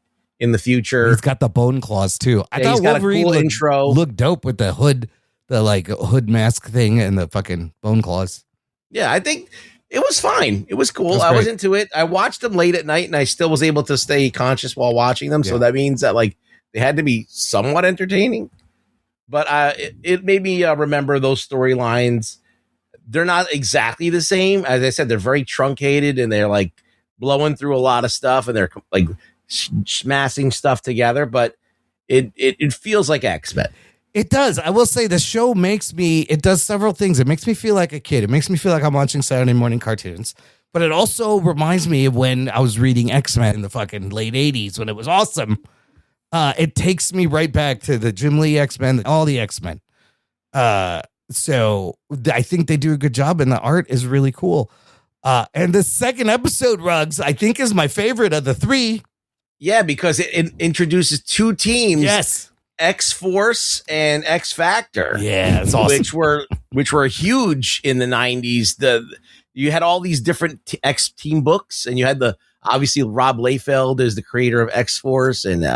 future. He's got the bone claws too. I Yeah, thought he's got a Wolverine cool intro. looked dope with the hood, the like hood mask thing and the fucking bone claws. Yeah, I think it was fine. It was cool. It was I was great. into it. I watched them late at night and I still was able to stay conscious while watching them. So Yeah. that means that like they had to be somewhat entertaining. But it made me remember those storylines. They're not exactly the same. As I said, they're very truncated and they're like blowing through a lot of stuff and they're like smashing stuff together. But it feels like X-Men. It does. I will say the show it does several things. It makes me feel like a kid. It makes me feel like I'm watching Saturday morning cartoons. But it also reminds me of when I was reading X-Men in the fucking late 80s when it was awesome. It takes me right back to the Jim Lee X-Men, all the X-Men. So I think they do a good job and the art is really cool. And the second episode, Ruggs, I think is my favorite of the 3. Yeah, because it introduces 2 teams. Yes. X-Force and X-Factor. Yeah, it's awesome. Which were huge in the 90s. You had all these different X-Team books, and you had obviously Rob Liefeld is the creator of X-Force and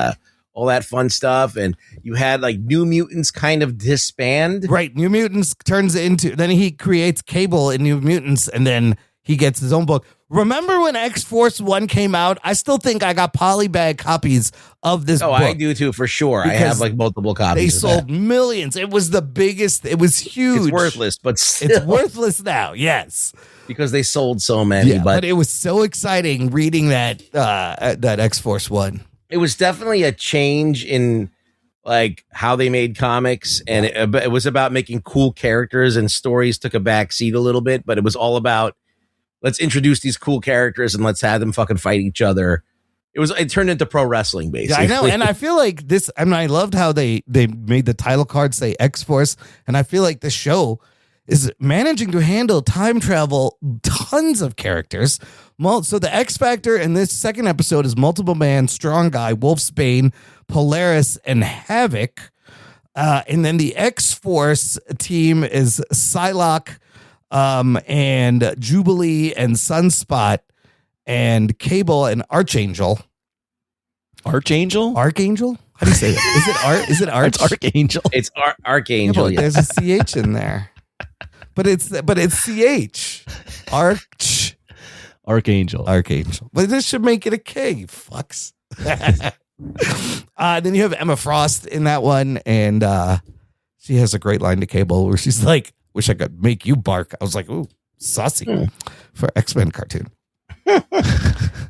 all that fun stuff, and you had like New Mutants kind of disband. Right, New Mutants turns into, then he creates Cable in New Mutants, and then he gets his own book. Remember when X-Force 1 came out? I still think I got polybag copies of this book. I do too, for sure. I Because have like multiple copies. They of sold that. millions. It was the biggest. It was huge. It's worthless, but still. It's worthless now, yes. Because they sold so many. Yeah, but but it was so exciting reading that X-Force 1. it was definitely a change in like how they made comics, and it was about making cool characters, and stories took a back seat a little bit, but it was all about let's introduce these cool characters and let's have them fucking fight each other. It turned into pro wrestling, basically. Yeah, I know, and I feel like this. I mean, I loved how they made the title card say X-Force, and I feel like the show is managing to handle time travel, tons of characters. So the X Factor in this second episode is Multiple Man, Strong Guy, Wolfsbane, Polaris, and Havoc. And then the X-Force team is Psylocke, and Jubilee, and Sunspot, and Cable, and Archangel. Archangel? Archangel? How do you say that? Is it Arch? It's Archangel. It's Archangel. Yeah, but there's a CH in there. But it's CH. Archangel. But this should make it a K, you fucks. Then you have Emma Frost in that one, and she has a great line to Cable where she's like, "Wish I could make you bark." I was like, "Ooh, saucy for X-Men cartoon."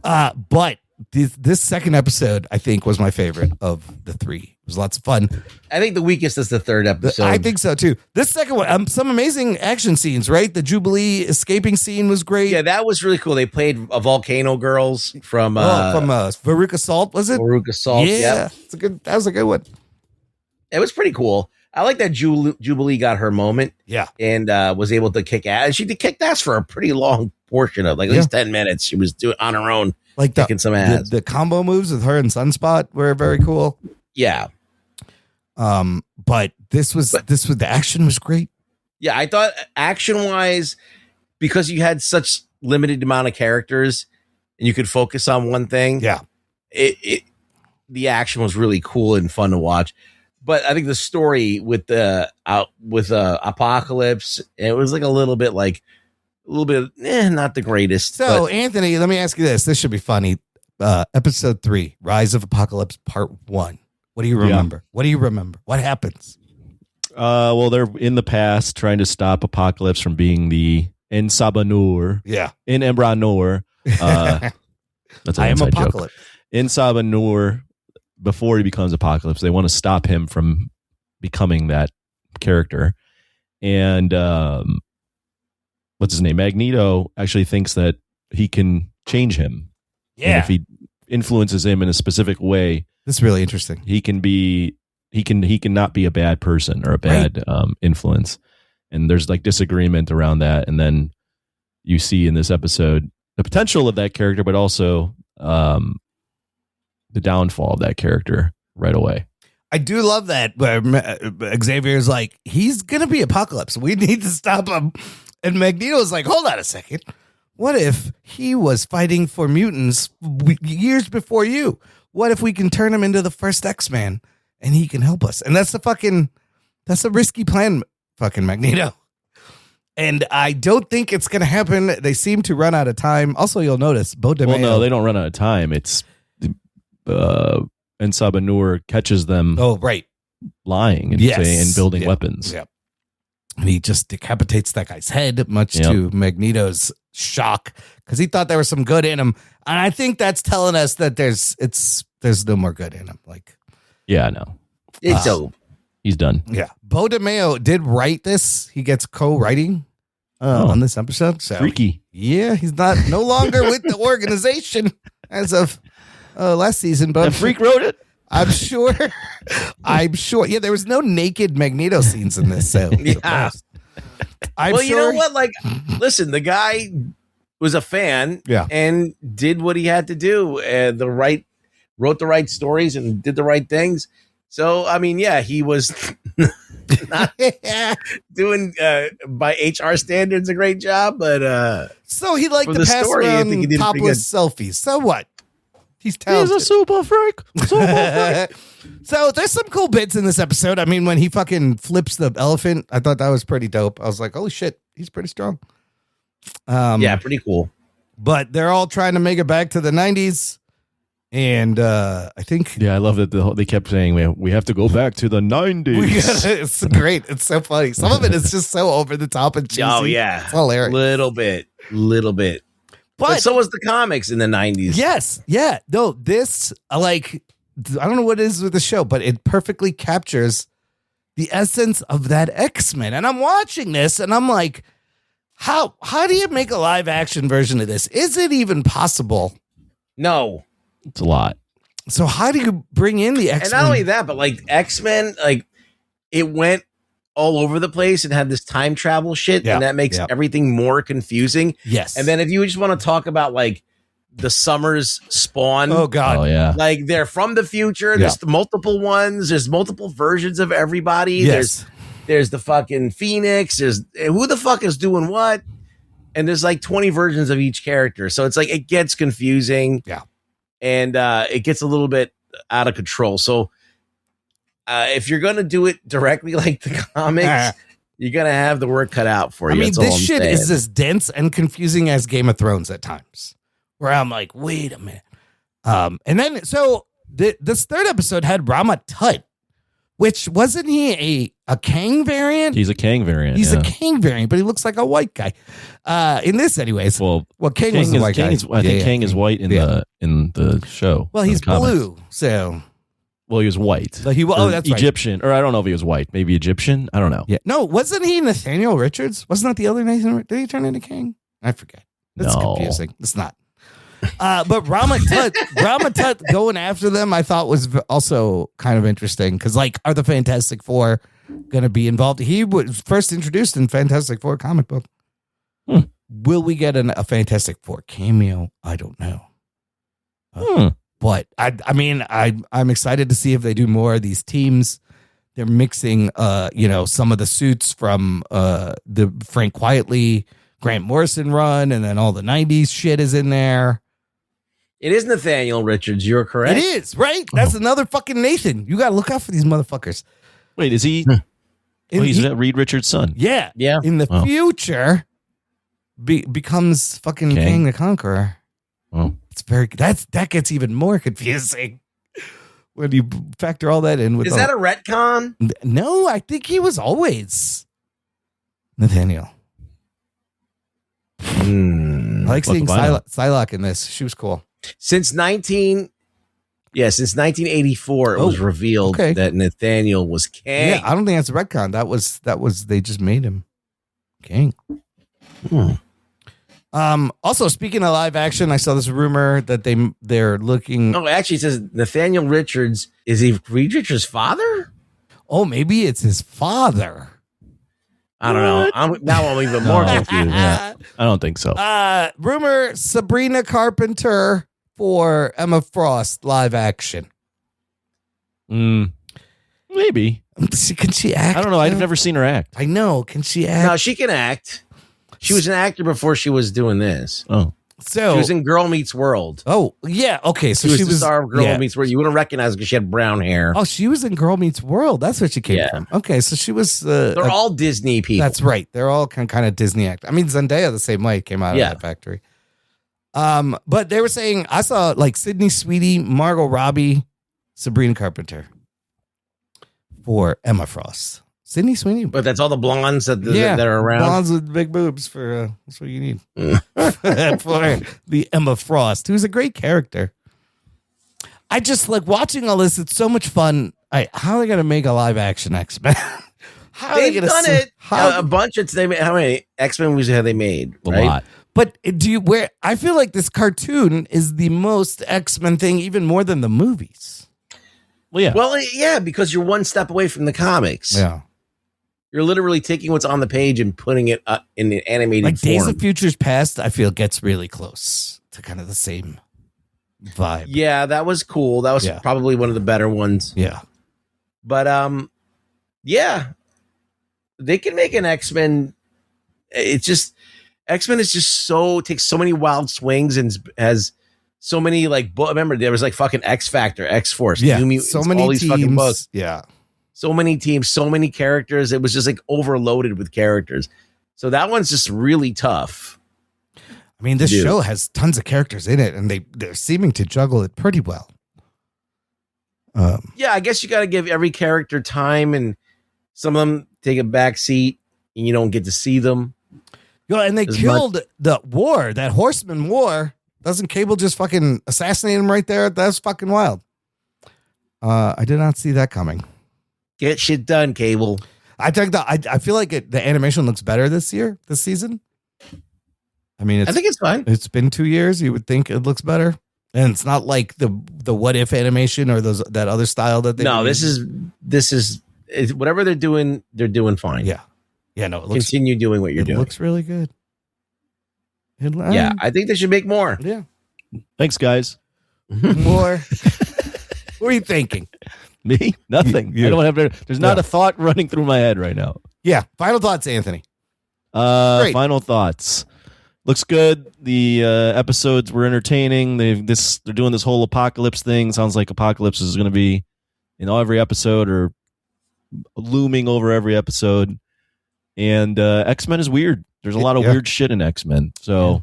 But this second episode, I think, was my favorite of the 3. It was lots of fun. I think the weakest is the third episode. I think so too. This second one, some amazing action scenes, right? The Jubilee escaping scene was great. Yeah, that was really cool. They played Volcano Girls from Veruca Salt, was it? Veruca Salt. Yeah, that was a good one. It was pretty cool. I like that Jubilee got her moment. Yeah. And was able to kick ass. And she did kick ass for a pretty long portion of like at least 10 minutes. She was doing on her own, like kicking some ass. The combo moves with her and Sunspot were very cool. Yeah. But the action was great. Yeah, I thought action wise, because you had such limited amount of characters and you could focus on one thing. Yeah. The action was really cool and fun to watch. But I think the story with Apocalypse, it was like a little bit not the greatest. So Anthony, let me ask you this. This should be funny. Episode 3, Rise of Apocalypse Part 1. What do you remember? Yeah. What do you remember? What happens? Well, they're in the past trying to stop Apocalypse from being the Sabanur. Yeah. In Embranur. That's I am Apocalypse. Joke. In Sabanur, before he becomes Apocalypse, they want to stop him from becoming that character. And what's his name? Magneto actually thinks that he can change him. Yeah. And influences him in a specific way, This is really interesting. he can not be a bad person or a bad influence. And there's like disagreement around that. And then you see in this episode the potential of that character, but also the downfall of that character right away. I do love that where Xavier's like, he's going to be Apocalypse. We need to stop him. And Magneto's like, hold on a second. What if he was fighting for mutants years before you? What if we can turn him into the first X-Man and he can help us? And that's a risky plan, fucking Magneto. And I don't think it's going to happen. They seem to run out of time. Also, you'll notice Bo DeMeo. Well, no, they don't run out of time. It's and Sabanur catches them. Oh, right. Lying and, and building weapons. Yeah. And he just decapitates that guy's head, much to Magneto's shock, because he thought there was some good in him. And I think that's telling us that there's no more good in him. Like, yeah, no. It's over. He's done. Yeah. Bo DeMeo did write this. He gets co-writing on this episode. So freaky. Yeah, he's no longer with the organization as of last season. But Freak wrote it. I'm sure. Yeah, there was no naked Magneto scenes in this. So yeah. You know what? Like, listen, the guy was a fan, and did what he had to do, and wrote the right stories and did the right things. So, I mean, yeah, he was not doing by HR standards a great job, but so he liked to pass around topless selfies. So what? He's talented. He's a super freak. So there's some cool bits in this episode. I mean, when he fucking flips the elephant, I thought that was pretty dope. I was like, holy shit, he's pretty strong. Yeah, pretty cool. But they're all trying to make it back to the 90s. And I think... Yeah, I love that they kept saying, we have to go back to the 90s. It's great. It's so funny. Some of it is just so over the top and cheesy. Oh, yeah. It's hilarious. Little bit. But so was the comics in the 90s. Yes. Yeah. No, this, like, I don't know what it is with the show, but it perfectly captures the essence of that X-Men. And I'm watching this and I'm like, how do you make a live action version of this? Is it even possible? No. It's a lot. So how do you bring in the X-Men? And not only that, but like X-Men, like it went all over the place and had this time travel shit, and that makes everything more confusing. Yes. And then if you just want to talk about like the Summers Spawn, oh god, oh yeah, like they're from the future. There's multiple ones. There's multiple versions of everybody. Yes. There's the fucking Phoenix. There's who the fuck is doing what, and there's like 20 versions of each character. So it's like it gets confusing. Yeah. And it gets a little bit out of control. So if you're going to do it directly like the comics, you're going to have the work cut out for you. I mean, this shit is as dense and confusing as Game of Thrones at times, where I'm like, wait a minute. And then, so this third episode had Rama Tut, which wasn't he a Kang variant? He's a Kang variant. He's a Kang variant, but he looks like a white guy. In this, anyways. Well, Kang was a white guy. I think Kang is white in the show. Well, he's blue, so. Well, he was white. So that's Egyptian, right. or I don't know if he was white. Maybe Egyptian. I don't know. Yeah. No, wasn't he Nathaniel Richards? Wasn't that the other Nathan? Did he turn into Kang? I forget. That's confusing. It's not. But Rama Tut going after them, I thought was also kind of interesting because, like, are the Fantastic Four going to be involved? He was first introduced in Fantastic Four comic book. Will we get a Fantastic Four cameo? I don't know. But I mean, I'm excited to see if they do more of these teams. They're mixing, some of the suits from the Frank Quietly, Grant Morrison run, and then all the 90s shit is in there. It is Nathaniel Richards. You're correct. It is, right? That's another fucking Nathan. You got to look out for these motherfuckers. Wait, is he? He's Reed Richards' son. Yeah. Yeah. In the future, becomes fucking King the Conqueror. Oh. It's that gets even more confusing when you factor all that in. Is that a retcon? No, I think he was always Nathaniel. I like seeing Psylocke in this. She was cool. Since 1984, it was revealed that Nathaniel was King. Yeah, I don't think that's a retcon. That was they just made him King. Also, speaking of live action, I saw this rumor that they're looking. Oh, actually, it says Nathaniel Richards. Is he Reed Richards' father? Oh, maybe it's his father. I don't know. I'm even more confused. Yeah, I don't think so. Rumor Sabrina Carpenter for Emma Frost live action. Maybe. Can she act? I don't know. I've never seen her act. I know. Can she act? No, she can act. She was an actor before she was doing this. Oh. So she was in Girl Meets World. Oh, yeah. Okay. So she was the star of Girl Meets World. You wouldn't recognize her because she had brown hair. Oh, she was in Girl Meets World. That's where she came from. Okay. So she was. They're all Disney people. That's right. They're all kind of Disney actors. I mean, Zendaya the same way came out of that factory. But they were saying, I saw like Sydney Sweeney, Margot Robbie, Sabrina Carpenter for Emma Frost. Sydney Sweeney. But that's all the blondes that are around. Blondes with big boobs for that's what you need. For the Emma Frost, who's a great character. I just like watching all this. It's so much fun. How are they going to make a live action X-Men? They've done it a bunch. How many X-Men movies have they made? A lot. But I feel like this cartoon is the most X-Men thing, even more than the movies. Well, yeah, because you're one step away from the comics. Yeah. You're literally taking what's on the page and putting it in an animated like form. Days of Futures Past, I feel gets really close to kind of the same vibe. Yeah, that was cool. That was probably one of the better ones. Yeah. But yeah, they can make an X-Men. It's just X-Men is just takes so many wild swings and has so many remember there was like fucking X Factor, X Force, so many all these teams, fucking books. Yeah. So many teams, so many characters. It was just like overloaded with characters. So that one's just really tough. I mean, this show has tons of characters in it, and they're seeming to juggle it pretty well. Yeah, I guess you got to give every character time, and some of them take a back seat, and you don't get to see them. Yeah, and they killed the war, that Horseman War. Doesn't Cable just fucking assassinate him right there? That's fucking wild. I did not see that coming. Get shit done, Cable. I think I feel like the animation looks better this season. I mean, I think it's fine. It's been 2 years. You would think it looks better, and it's not like the what if animation or that other style that they. No, this is whatever they're doing. They're doing fine. Yeah. No, it looks, continue doing what you're doing. It looks really good. Yeah, I think they should make more. Yeah. Thanks, guys. More. What are you thinking? Me? Nothing. I don't have. There's not a thought running through my head right now. Yeah. Final thoughts, Anthony. Great. Final thoughts. Looks good. The episodes were entertaining. They're doing this whole apocalypse thing. Sounds like apocalypse is going to be in every episode or looming over every episode. And X-Men is weird. There's a lot of weird shit in X-Men, so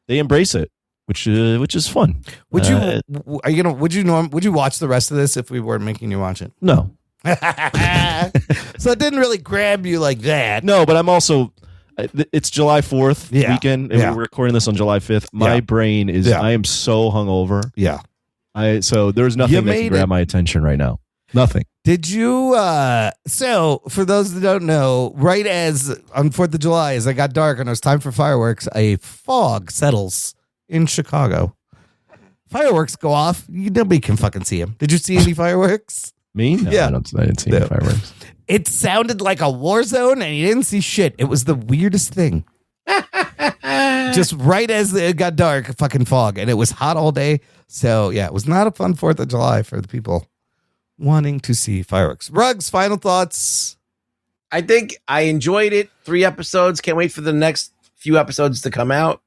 they embrace it, which is fun. Would you would you watch the rest of this if we weren't making you watch it? No. So it didn't really grab you like that. No, but I'm also. It's July 4th weekend, and we're recording this on July 5th. My brain is. I am so hungover. Yeah. So there's nothing that can grab my attention right now. Nothing. Did you? So for those that don't know, right as on 4th of July, as it got dark and it was time for fireworks, a fog settles in Chicago. Fireworks go off. Nobody can fucking see them. Did you see any fireworks? Me? No, yeah. I didn't see any fireworks. It sounded like a war zone, and you didn't see shit. It was the weirdest thing. Just right as it got dark, fucking fog, and it was hot all day. So yeah, it was not a fun 4th of July for the people wanting to see fireworks. Ruggs, final thoughts? I think I enjoyed it. 3 episodes. Can't wait for the next few episodes to come out.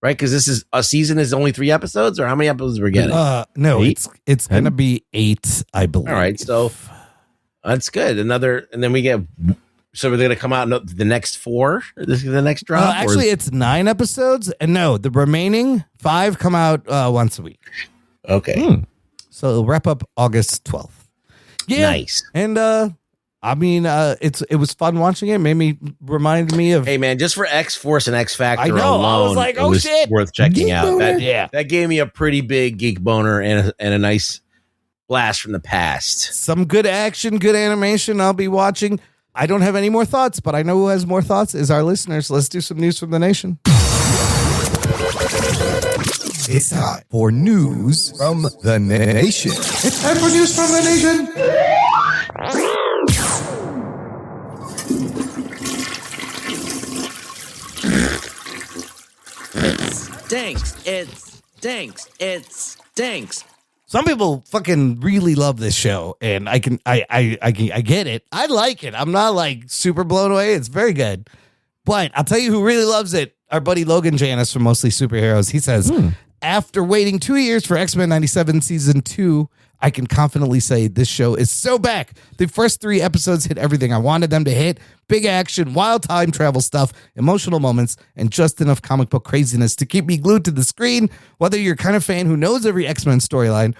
Right? Because this is a season is only 3 episodes, or how many episodes we're getting? No, 8? It's going to be 8, I believe. All right, so that's good. And then we get. So we're going to come out the next 4. This is the next drop. Actually, it's 9 episodes, and no, the remaining 5 come out once a week. Okay. So it'll wrap up August 12th. Yeah. Nice. And I mean, it was fun watching it. Reminded me of. Hey man, just for X Force and X Factor I know. alone, I was like, oh shit, worth checking geek out. Boner. That gave me a pretty big geek boner and a nice blast from the past. Some good action, good animation. I'll be watching. I don't have any more thoughts, but I know who has more thoughts is our listeners. Let's do some news from the nation. It's time for news from the nation. It's time for news from the nation. It stinks. Some people fucking really love this show, and I get it. I like it. I'm not like super blown away. It's very good. But I'll tell you who really loves it. Our buddy Logan Janis from Mostly Superheroes. He says, after waiting 2 years for X-Men 97 season 2, I can confidently say this show is so back. The first 3 episodes hit everything I wanted them to hit. Big action, wild time travel stuff, emotional moments, and just enough comic book craziness to keep me glued to the screen. Whether you're kind of fan who knows every X-Men storyline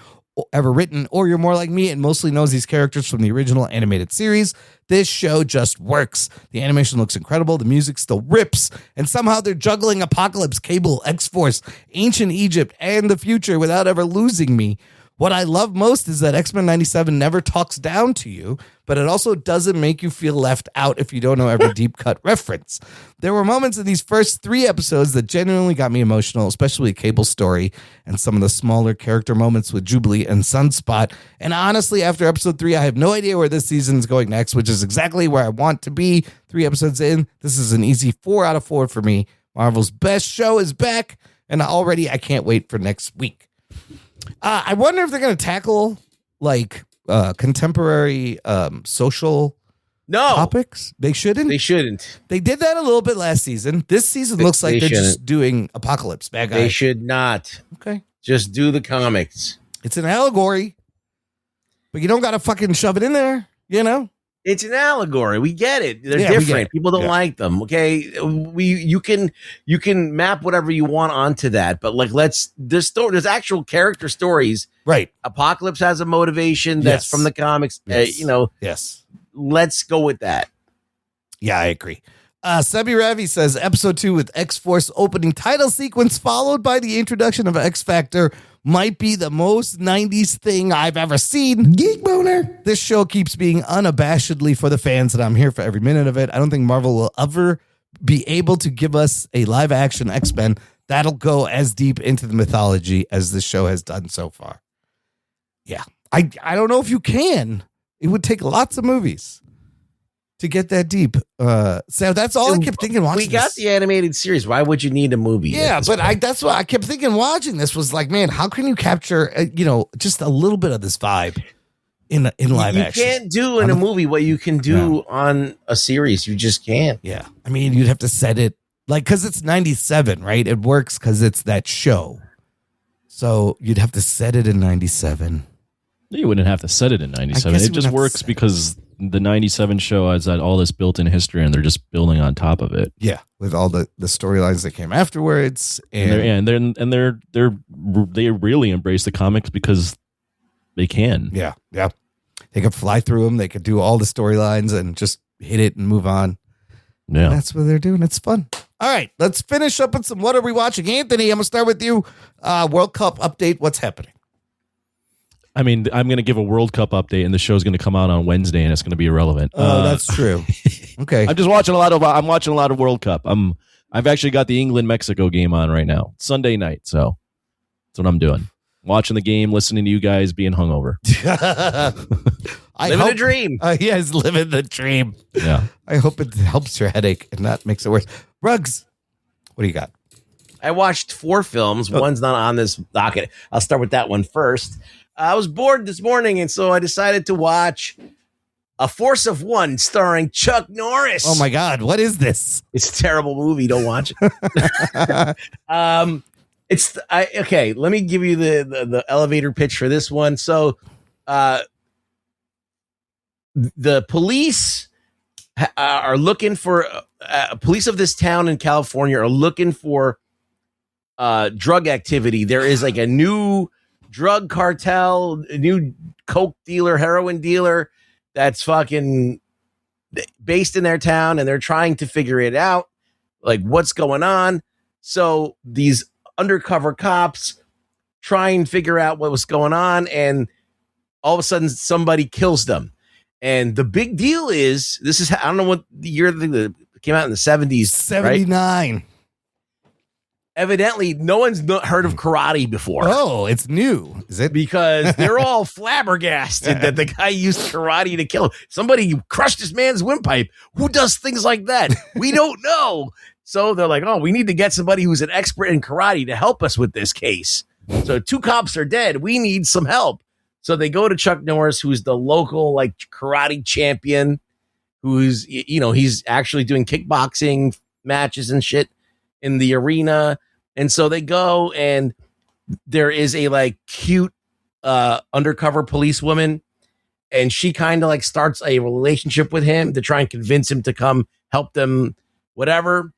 ever written, or you're more like me and mostly knows these characters from the original animated series, this show just works. The animation looks incredible, the music still rips, and somehow they're juggling Apocalypse, Cable, X-Force, Ancient Egypt, and the future without ever losing me. What I love most is that X-Men 97 never talks down to you, but it also doesn't make you feel left out if you don't know every deep cut reference. There were moments in these first 3 episodes that genuinely got me emotional, especially Cable's story and some of the smaller character moments with Jubilee and Sunspot. And honestly, after episode 3, I have no idea where this season is going next, which is exactly where I want to be. 3 episodes in, this is an easy 4 out of 4 for me. Marvel's best show is back, and already I can't wait for next week. I wonder if they're going to tackle like contemporary social topics. They shouldn't. They shouldn't. They did that a little bit last season. This season looks like they're just doing Apocalypse. Bad guy. They should not. Okay. Just do the comics. It's an allegory, but you don't got to fucking shove it in there, you know? It's an allegory. We get it. They're different. People don't like them. Okay. You can map whatever you want onto that, but like there's actual character stories. Right. Apocalypse has a motivation that's from the comics. Yes. Let's go with that. Yeah, I agree. Sebi Ravi says episode 2 with X-Force opening title sequence followed by the introduction of X Factor might be the most 90s thing I've ever seen. Geek boner. This show keeps being unabashedly for the fans, and I'm here for every minute of it. I don't think Marvel will ever be able to give us a live action X-Men that'll go as deep into the mythology as this show has done so far. Yeah. I don't know if you can. It would take lots of movies to get that deep. So that's all I kept thinking watching. We got the animated series. Why would you need a movie? Yeah, but that's what I kept thinking watching this was like, man, how can you capture just a little bit of this vibe in live action? You can't do in a movie what you can do on a series. You just can't. Yeah. I mean, you'd have to set it like cuz it's 97, right? It works cuz it's that show. So you'd have to set it in 97. You wouldn't have to set it in 97. It just works because the 97 show has that all this built-in history, and they're just building on top of it. Yeah, with all the storylines that came afterwards, and they really embrace the comics because they can. Yeah, they could fly through them. They could do all the storylines and just hit it and move on. Yeah, and that's what they're doing. It's fun. All right, let's finish up with some What Are We Watching? Anthony, I'm gonna start with you. World Cup update. What's happening? I mean, I'm going to give a World Cup update, and the show's going to come out on Wednesday, and it's going to be irrelevant. Oh, that's true. Okay, I'm watching a lot of World Cup. I've actually got the England-Mexico game on right now, Sunday night. So that's what I'm doing. Watching the game, listening to you guys, being hungover. Living a dream. Yes, living the dream. Yeah. I hope it helps your headache and not makes it worse. Ruggs, what do you got? I watched 4 films. One's not on this docket. I'll start with that one first. I was bored this morning, and so I decided to watch A Force of One starring Chuck Norris. Oh, my God. What is this? It's a terrible movie. Don't watch it. Okay, let me give you the elevator pitch for this one. So the police are looking for police of this town in California are looking for drug activity. There is like a new drug cartel, a new coke dealer, heroin dealer that's fucking based in their town, and they're trying to figure it out, like what's going on. So these undercover cops try and figure out what was going on, and all of a sudden somebody kills them. And the big deal is, this is, I don't know what the year that came out in the 70s. 79. Right? evidently no one's heard of karate before. Oh, it's new. Is it? Because they're all flabbergasted that the guy used karate to kill him. Somebody crushed this man's windpipe. Who does things like that? We don't know. So they're like, oh, we need to get somebody who's an expert in karate to help us with this case. So 2 cops are dead. We need some help. So they go to Chuck Norris, who's the local like karate champion, who's, he's actually doing kickboxing matches and shit in the arena. And so they go, and there is a like cute undercover policewoman, and she kind of like starts a relationship with him to try and convince him to come help them, whatever.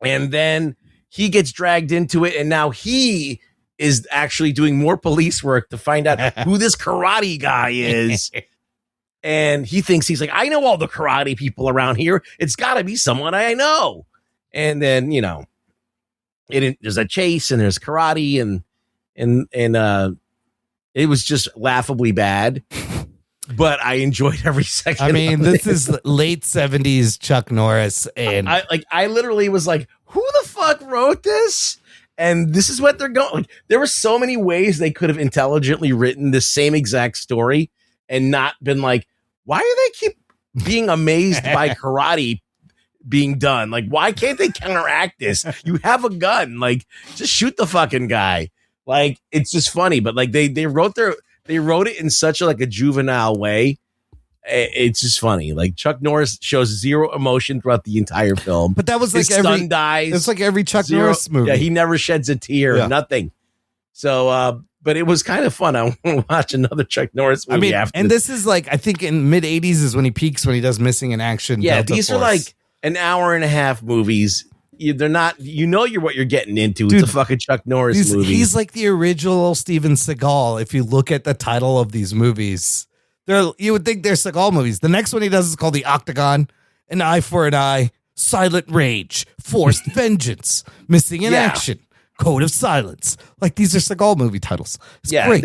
And then he gets dragged into it, and now he is actually doing more police work to find out who this karate guy is. And he thinks, he's like, I know all the karate people around here. It's got to be someone I know. And then, there's a chase, and there's karate, and it was just laughably bad. But I enjoyed every second. I mean, this is late 70s Chuck Norris, and I literally was like, who the fuck wrote this? And this is what they're going. Like, there were so many ways they could have intelligently written the same exact story and not been like, why do they keep being amazed by karate being done? Like, why can't they counteract this? You have a gun, like, just shoot the fucking guy. Like, it's just funny, but like they wrote it in such a juvenile way. It's just funny. Like, Chuck Norris shows zero emotion throughout the entire film. But that was like his son dies. It's like every Chuck Norris movie. Yeah, he never sheds a tear, nothing. So, but it was kind of fun. I want to watch another Chuck Norris movie after. And this is like, I think in mid 80s is when he peaks, when he does Missing in Action. Yeah, Delta these Force. are like an hour and a half movies. They're not, you're what you're getting into. Dude, it's a fucking Chuck Norris movie. He's like the original Steven Seagal. If you look at the title of these movies, you would think they're Seagal movies. The next one he does is called The Octagon, An Eye for an Eye, Silent Rage, Forced Vengeance, Missing in Action, Code of Silence. Like, these are Seagal movie titles. It's great.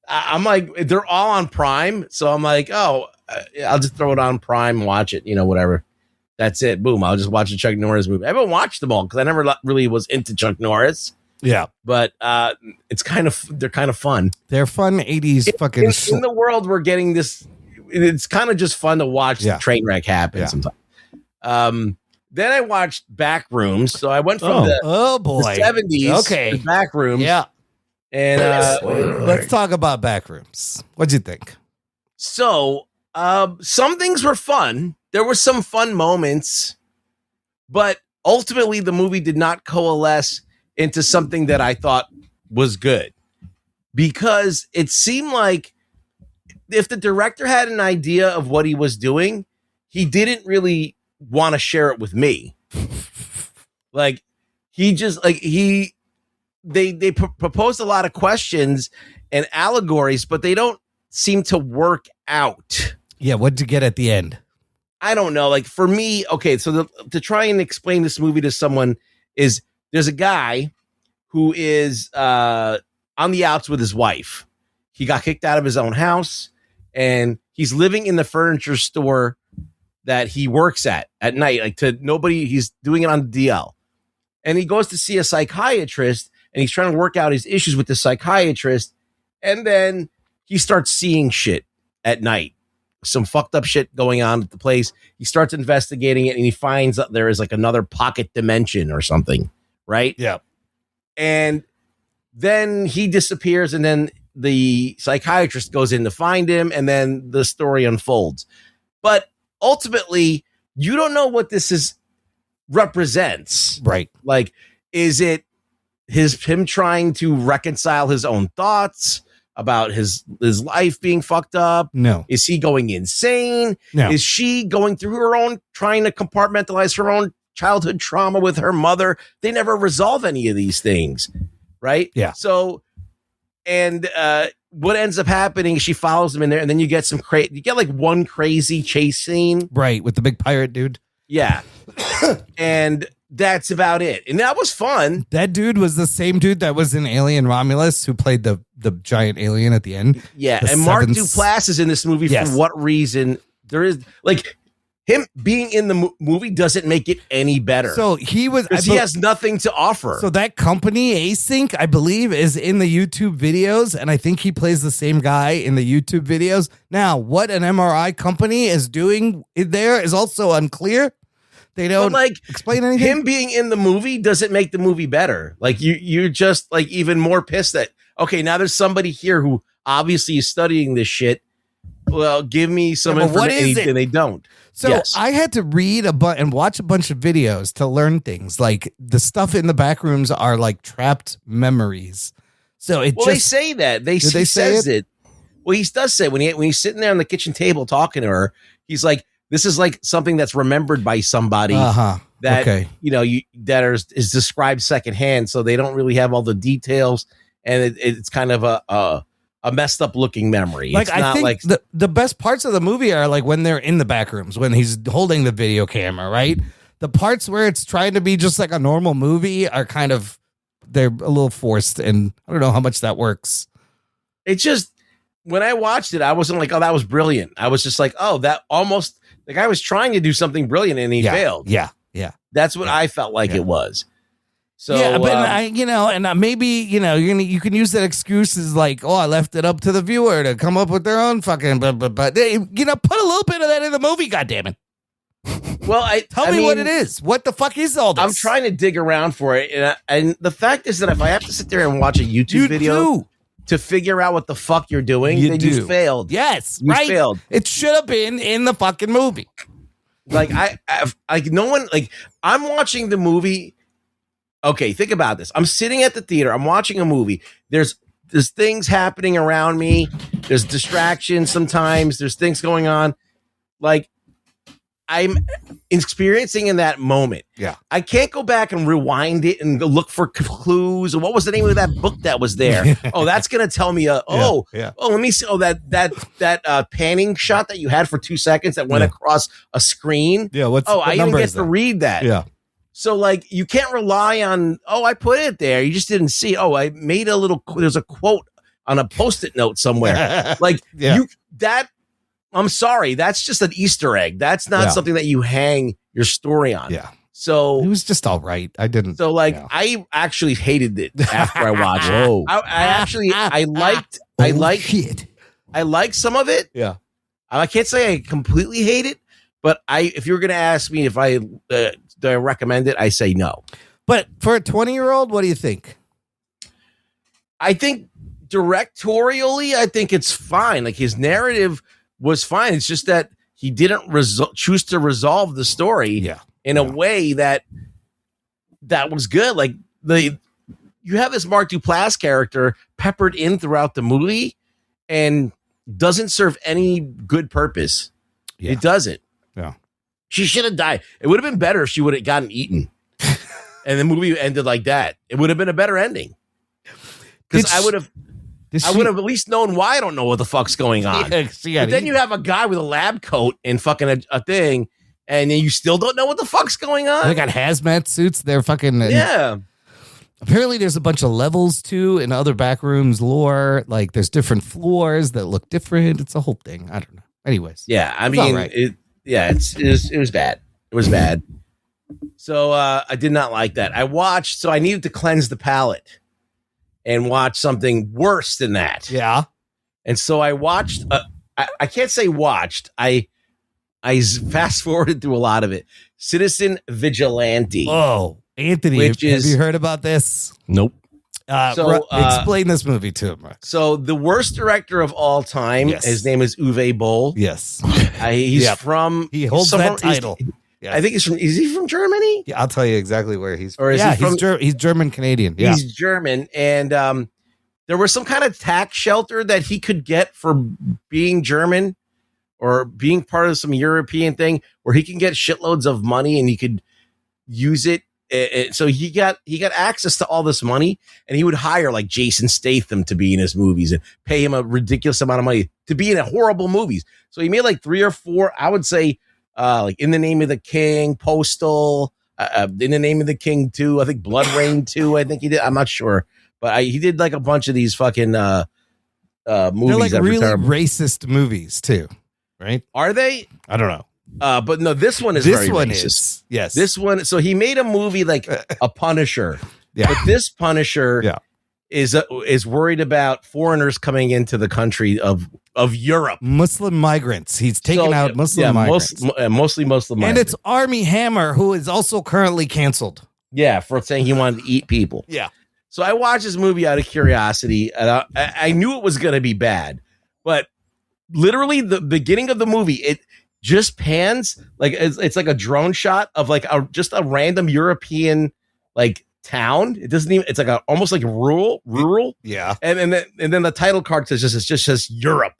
I'm like, they're all on Prime. So I'm like, oh, I'll just throw it on Prime, watch it, whatever. That's it. Boom. I'll just watch a Chuck Norris movie. I haven't watched them all because I never really was into Chuck Norris. Yeah. But they're kind of fun. They're fun 80s fucking in the world we're getting this. It's kind of just fun to watch the train wreck happen sometimes. Then I watched Backrooms. So I went from the 70s to Backrooms. Yeah. And let's talk about Backrooms. What'd you think? So some things were fun. There were some fun moments, but ultimately the movie did not coalesce into something that I thought was good, because it seemed like if the director had an idea of what he was doing, he didn't really want to share it with me. Like, he just they proposed a lot of questions and allegories, but they don't seem to work out. Yeah. What'd you get at the end? I don't know. Like, for me, okay, so to try and explain this movie to someone is, there's a guy who is on the outs with his wife. He got kicked out of his own house, and he's living in the furniture store that he works at night. Like, to nobody, he's doing it on the DL. And he goes to see a psychiatrist, and he's trying to work out his issues with the psychiatrist. And then he starts seeing shit at night. Some fucked up shit going on at the place. He starts investigating it, and he finds that there is like another pocket dimension or something, right? Yeah. And then he disappears, and then the psychiatrist goes in to find him, and then the story unfolds. But ultimately, you don't know what this represents. Right. Like, is it him trying to reconcile his own thoughts about his life being fucked up? No. Is he going insane? No. Is she going through her own, trying to compartmentalize her own childhood trauma with her mother? They never resolve any of these things, right? Yeah. So, and what ends up happening, she follows him in there, and then you get you get like one crazy chase scene. Right, with the big pirate dude. Yeah. And that's about it. And that was fun. That dude was the same dude that was in Alien Romulus, who played the giant alien at the end. Yeah. The And Mark seventh- Duplass is in this movie for what reason? There is, like, him being in the movie doesn't make it any better. So he was, he has nothing to offer. So that company, Async, I believe, is in the YouTube videos, and I think he plays the same guy in the YouTube videos. Now, what an MRI company is doing there is also unclear. They don't explain anything. Him being in the movie doesn't make the movie better. Like you're just like even more pissed that okay, now there's somebody here who obviously is studying this shit. Well, give me some information, and they don't. So yes. I had to read and watch a bunch of videos to learn things. Like the stuff in the back rooms are like trapped memories. So they say that they says it. Well, he does say when he's sitting there on the kitchen table talking to her, he's like, "This is like something that's remembered by somebody that that is described secondhand, so they don't really have all the details, and it's kind of a messed up looking memory." Like it's not I think the best parts of the movie are like when they're in the back rooms, when he's holding the video camera, right? The parts where it's trying to be just like a normal movie are they're a little forced, and I don't know how much that works. It's just when I watched it, I wasn't like, "Oh, that was brilliant." I was just like, "Oh, that almost." The guy was trying to do something brilliant and he failed. Yeah. That's what I felt like it was. So but maybe you can use that excuse as like, "Oh, I left it up to the viewer to come up with their own fucking." But put a little bit of that in the movie. Goddamn it! Well, tell me what it is. What the fuck is all this? I'm trying to dig around for it, and the fact is that if I have to sit there and watch a YouTube video to figure out what the fuck you're doing, then you failed. Yes, you failed. It should have been in the fucking movie. Like I'm watching the movie. Okay, think about this. I'm sitting at the theater. I'm watching a movie. There's things happening around me. There's distractions sometimes. There's things going on. Like I'm experiencing in that moment. Yeah. I can't go back and rewind it and go look for clues. What was the name of that book that was there? Oh, that's going to tell me, let me see. Oh, that panning shot that you had for 2 seconds that went across a screen. Yeah. I didn't get to read that. Yeah. So like you can't rely on, I put it there. You just didn't see. Oh, I made there's a quote on a Post-it note somewhere. I'm sorry. That's just an Easter egg. That's not something that you hang your story on. Yeah. So it was just all right. I didn't. So I actually hated it after I watched it. Whoa. I liked some of it. Yeah. I can't say I completely hate it, but if you were going to ask me if do I recommend it, I say no. But for a 20-year-old, what do you think? I think directorially, I think it's fine. Like his narrative was fine. It's just that he didn't choose to resolve the story in a way that was good. Like you have this Mark Duplass character peppered in throughout the movie and doesn't serve any good purpose. Yeah. It doesn't. Yeah. She should have died. It would have been better if she would have gotten eaten and the movie ended like that. It would have been a better ending. Because I would have at least known why I don't know what the fuck's going on. But then you have a guy with a lab coat and fucking a thing, and then you still don't know what the fuck's going on. They got hazmat suits. They're fucking Apparently, there's a bunch of levels too in other back rooms lore. Like there's different floors that look different. It's a whole thing. I don't know. Anyways, I mean, it was bad. It was bad. So I did not like that. I needed to cleanse the palate and watch something worse than that. Yeah. And so I watched, I can't say watched. I fast forwarded through a lot of it. Citizen Vigilante. Oh, Anthony, have you heard about this? Nope. Explain this movie to him. So the worst director of all time, his name is Uwe Boll. Yes. He holds that title. I think is he from Germany? Yeah, I'll tell you exactly where he's from. He's German Canadian. Yeah. He's German. And there was some kind of tax shelter that he could get for being German or being part of some European thing where he can get shitloads of money and he could use it. So he got access to all this money, and he would hire like Jason Statham to be in his movies and pay him a ridiculous amount of money to be in horrible movies. So he made like 3 or 4, I would say, like In the Name of the King, Postal, In the Name of the King 2, I think Blood Rain 2, I think he did. I'm not sure, but he did like a bunch of these fucking movies. They're like really racist movies too, right? Are they? I don't know. But no, this one is This very one racist. is. Yes. This one. So he made a movie like a Punisher. Yeah. But this Punisher Yeah. is worried about foreigners coming into the country of Europe. Muslim migrants. He's taking out Muslim migrants. Mostly Muslim and migrants. it's Army Hammer, who is also currently canceled. Yeah, for saying he wanted to eat people. Yeah. So I watched this movie out of curiosity, and I knew it was going to be bad, but literally the beginning of the movie, it just pans like it's like a drone shot of like just a random European like town. It doesn't even. It's like almost like rural. Yeah. And then the title card says just Europe.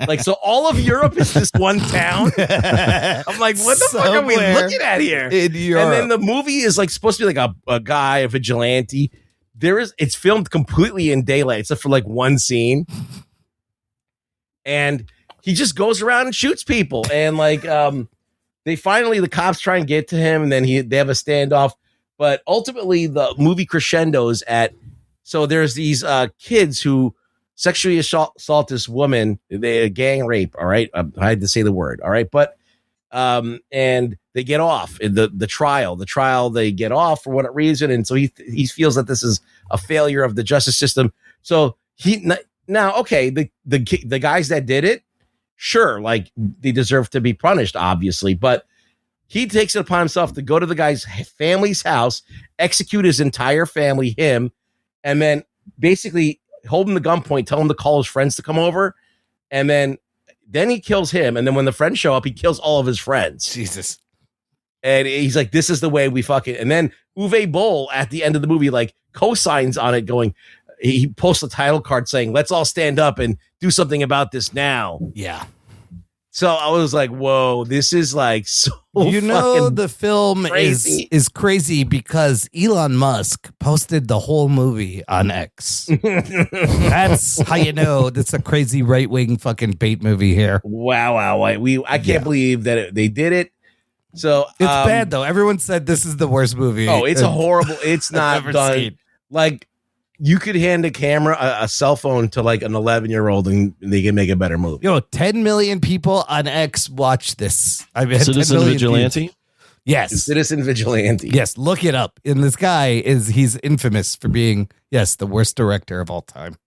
Like, so all of Europe is this one town. I'm like, what the fuck are we Somewhere looking at here? in Europe. And then the movie is like supposed to be like a guy, a vigilante. It's filmed completely in daylight, except for like one scene. And he just goes around and shoots people. And like, the cops try and get to him, and then they have a standoff. But ultimately, the movie crescendos so there's these kids who sexually assault this woman. They gang rape. All right, I had to say the word. All right, but and they get off in the trial. The trial they get off for what reason, and so he feels that this is a failure of the justice system. So the guys that did it, sure, like they deserve to be punished, obviously, but he takes it upon himself to go to the guy's family's house, execute his entire family, him, and then basically hold him to gunpoint, tell him to call his friends to come over, and then he kills him. And then when the friends show up, he kills all of his friends. Jesus. And he's like, this is the way we fucking. And then Uwe Boll at the end of the movie, like, co-signs on it going, he posts a title card saying, let's all stand up and do something about this now. Yeah. So I was like, whoa, this is like so the film crazy. is crazy because Elon Musk posted the whole movie on X. That's how you know it's a crazy right-wing fucking bait movie here. Wow. I can't believe that they did it. So it's bad though. Everyone said this is the worst movie. Oh, it's a horrible. It's not done. Seen. Like, you could hand a camera, a cell phone to like an 11-year-old and they can make a better movie. 10 million people on X watch this. I mean, Citizen Vigilante? Views. Yes. Citizen Vigilante. Yes, look it up. And this guy he's infamous for being, the worst director of all time.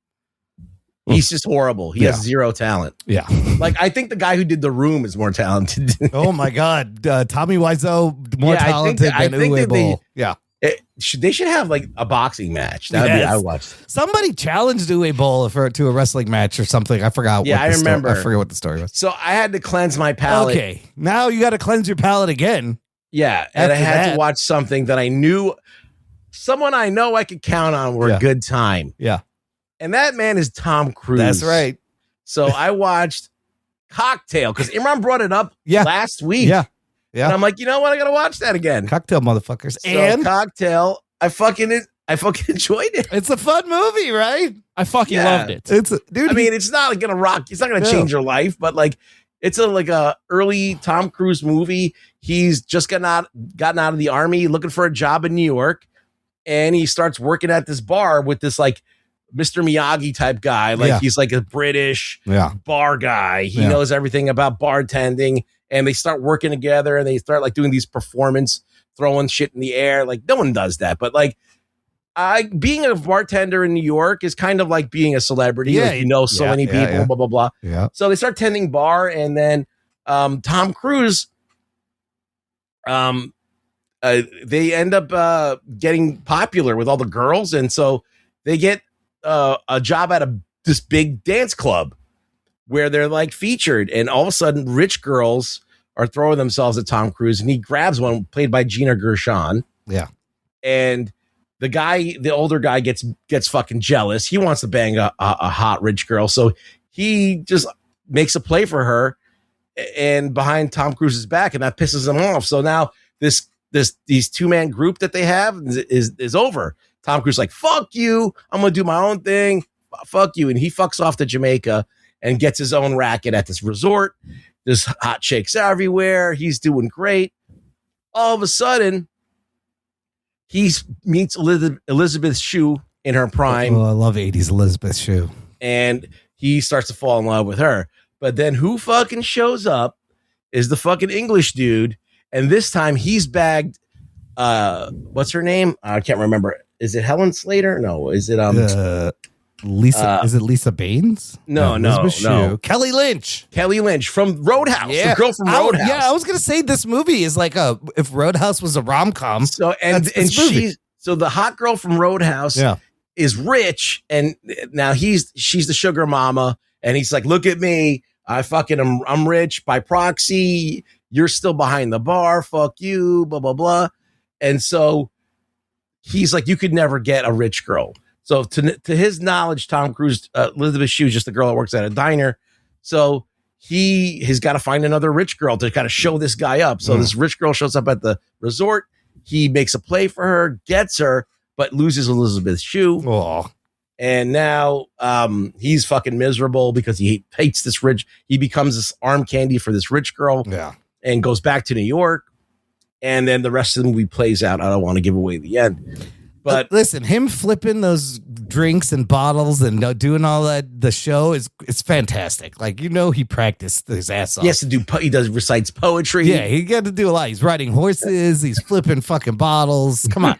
He's just horrible. He has zero talent. Yeah. Like, I think the guy who did The Room is more talented. Oh my God. Tommy Wiseau, more talented than Uwe Boll. Yeah. They should have like a boxing match. That would be, I watched. Somebody challenged Uwe Boll to a wrestling match or something. I forgot. Yeah, I remember. I forget what the story was. So I had to cleanse my palate. Okay, now you got to cleanse your palate again. Yeah, and I had to watch something that I knew, someone I know I could count on for a good time. Yeah, and that man is Tom Cruise. That's right. So I watched Cocktail because Imran brought it up last week. Yeah. And I'm like, you know what? I gotta watch that again. Cocktail, motherfuckers. So and Cocktail, I fucking enjoyed it. It's a fun movie, right? I fucking loved it. Dude. I mean, it's not like gonna rock. It's not gonna change your life, but like, it's a early Tom Cruise movie. He's just gotten out of the army, looking for a job in New York, and he starts working at this bar with this like Mr. Miyagi type guy. Like he's like a British bar guy. He knows everything about bartending. And they start working together and they start like doing these performance, throwing shit in the air. Like, no one does that. But like, being a bartender in New York is kind of like being a celebrity. Yeah, like, you know so many people, blah, blah, blah. Yeah. So they start tending bar. And then Tom Cruise, they end up getting popular with all the girls. And so they get a job at this big dance club where they're like featured, and all of a sudden rich girls are throwing themselves at Tom Cruise, and he grabs one played by Gina Gershon. Yeah. And the older guy gets fucking jealous. He wants to bang a hot rich girl. So he just makes a play for her and behind Tom Cruise's back, and that pisses him off. So now these 2-man group that they have is over. Tom Cruise is like, fuck you. I'm going to do my own thing. Fuck you. And he fucks off to Jamaica and gets his own racket at this resort. There's hot chicks everywhere. He's doing great. All of a sudden, he meets Elizabeth Shue in her prime. Oh, I love 80s Elizabeth Shue. And he starts to fall in love with her. But then who fucking shows up is the fucking English dude, and this time he's bagged. What's her name? I can't remember. Is it Helen Slater? No. Is it Lisa? Is it Lisa Baines? No. Kelly Lynch. Kelly Lynch from Roadhouse. The girl from Roadhouse. I was gonna say this movie is like if Roadhouse was a rom-com. So so the hot girl from Roadhouse is rich, and now she's the sugar mama, and he's like, look at me, I'm rich by proxy. You're still behind the bar. Fuck you. Blah blah blah. And so he's like, you could never get a rich girl. So to his knowledge, Tom Cruise, Elizabeth Shue is just a girl that works at a diner. So he has got to find another rich girl to kind of show this guy up. So this rich girl shows up at the resort. He makes a play for her, gets her, but loses Elizabeth Shue. Oh. And now he's fucking miserable because he hates this rich. He becomes this arm candy for this rich girl. Yeah. And goes back to New York. And then the rest of the movie plays out. I don't want to give away the end. But listen, him flipping those drinks and bottles and doing all that, the show it's fantastic. Like, he practiced his ass off. He has to do, recites poetry. Yeah, he got to do a lot. He's riding horses. He's flipping fucking bottles. Come on.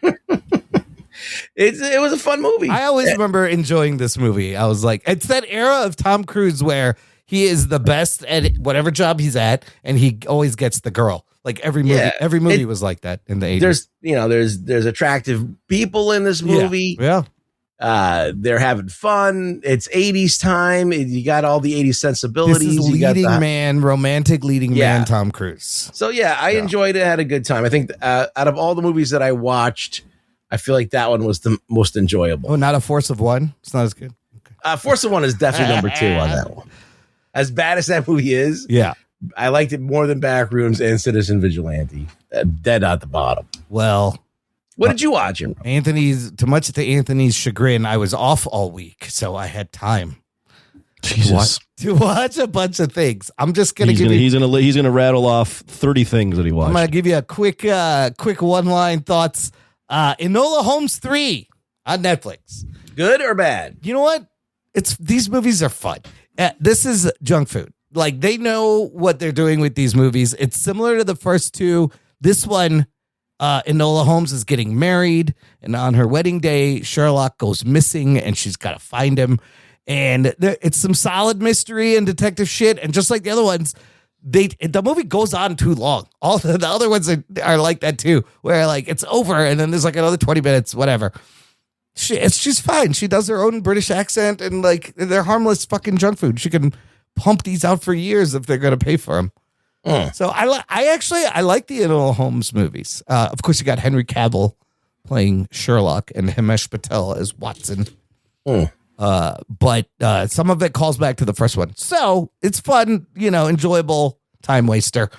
It was a fun movie. I always remember enjoying this movie. I was like, it's that era of Tom Cruise where he is the best at whatever job he's at, and he always gets the girl. Like every movie was like that in the 80s. There's attractive people in this movie. Yeah. They're having fun. It's 80s time. You got all the 80s sensibilities. This is romantic leading man, Tom Cruise. So I enjoyed it. Had a good time. I think out of all the movies that I watched, I feel like that one was the most enjoyable. Oh, not A Force of One? It's not as good. Okay. Force of One is definitely number 2 on that one. As bad as that movie is, I liked it more than Backrooms and Citizen Vigilante. Dead at the bottom. Well, what did you watch? Much to Anthony's chagrin, I was off all week, so I had time to watch a bunch of things. I'm just gonna he's gonna rattle off 30 things that he watched. I'm gonna give you a quick one-line thoughts. Enola Holmes 3 on Netflix. Good or bad? You know what? These movies are fun. This is junk food. Like, they know what they're doing with these movies. It's similar to the first two. This one, Enola Holmes is getting married, and on her wedding day, Sherlock goes missing, and she's got to find him. And it's some solid mystery and detective shit. And just like the other ones, the movie goes on too long. All the other ones are like that too, where like it's over, and then there's like another 20 minutes, whatever. She's fine. She does her own British accent, and like they're harmless fucking junk food. She can pump these out for years if they're going to pay for them. So I like the Enola Holmes movies. Of course, you got Henry Cavill playing Sherlock and Himesh Patel as Watson. But some of it calls back to the first one. So it's fun, enjoyable time waster.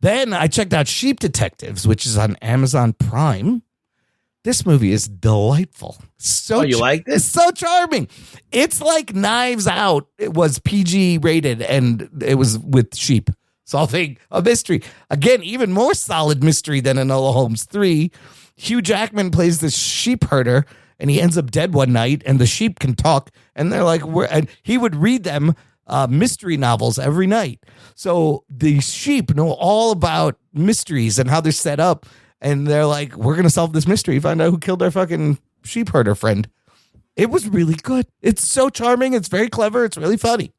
Then I checked out Sheep Detectives, which is on Amazon Prime. This movie is delightful. You like this? It's so charming. It's like Knives Out. It was PG rated, and it was with sheep solving a mystery. Again, even more solid mystery than Enola Holmes 3. Hugh Jackman plays this sheep herder, and he ends up dead one night, and the sheep can talk, and they're like, and he would read them mystery novels every night. So the sheep know all about mysteries and how they're set up. And they're like, we're going to solve this mystery. Find out who killed our fucking sheep herder friend. It was really good. It's so charming. It's very clever. It's really funny.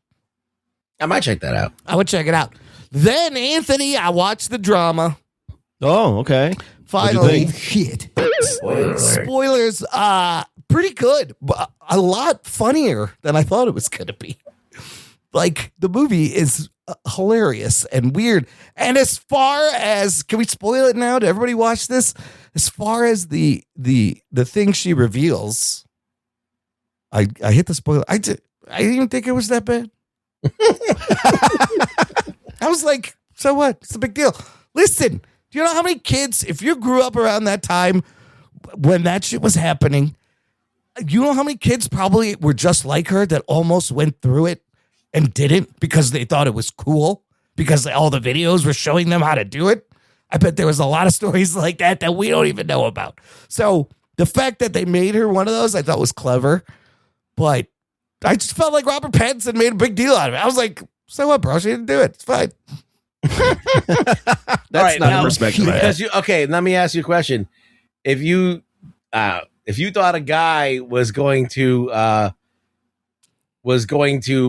I might check that out. I would check it out. Then, Anthony, I watched the drama. Oh, okay. Finally. Shit. Spoilers. Pretty good. But a lot funnier than I thought it was going to be. Like, the movie is hilarious and weird. And as far as, can we spoil it now? Did everybody watch this? As far as the thing she reveals, I hit the spoiler. I didn't even think it was that bad. I was like, so what? It's a big deal. Listen, do you know how many kids, if you grew up around that time when that shit was happening, you know how many kids probably were just like her that almost went through it and didn't because they thought it was cool because all the videos were showing them how to do it? I bet there was a lot of stories like that we don't even know about. So the fact that they made her one of those, I thought was clever, but I just felt like Robert Pattinson made a big deal out of it. I was like, so what, bro? She didn't do it. It's fine. That's All right, not now, a perspective. I have. okay, let me ask you a question. If you thought a guy was going to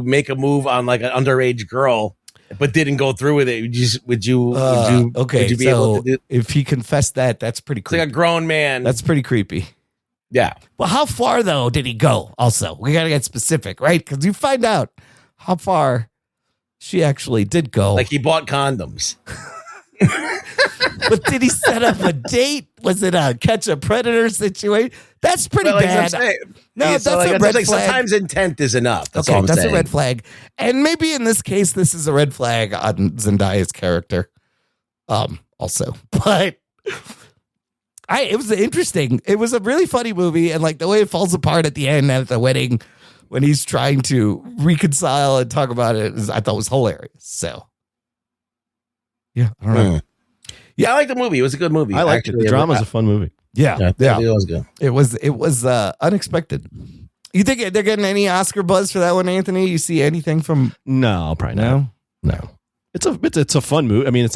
make a move on like an underage girl, but didn't go through with it, would you be able to do? If he confessed that, that's pretty It's creepy. like a grown man. That's pretty creepy. Yeah. Well, how far though did he go? Also, we got to get specific, right? Because you find out how far she actually did go. Like he bought condoms. But did he set up a date? Was it a catch a predator situation? That's pretty Well, like bad. I'm saying, No, yeah, that's so, like, a it's red like flag. sometimes intent is enough. That's Okay, all I'm that's saying. a red flag. And maybe in this case, this is a red flag on Zendaya's character. Also, but it was interesting. It was a really funny movie, and like the way it falls apart at the end at the wedding when he's trying to reconcile and talk about it, I thought was hilarious. So, yeah, I don't know. Yeah, I like the movie. It was a good movie. I liked it. The drama's a fun movie. Yeah, It was good. It was unexpected. You think they're getting any Oscar buzz for that one, Anthony? You see anything from? No, probably not. No. It's a fun movie. I mean,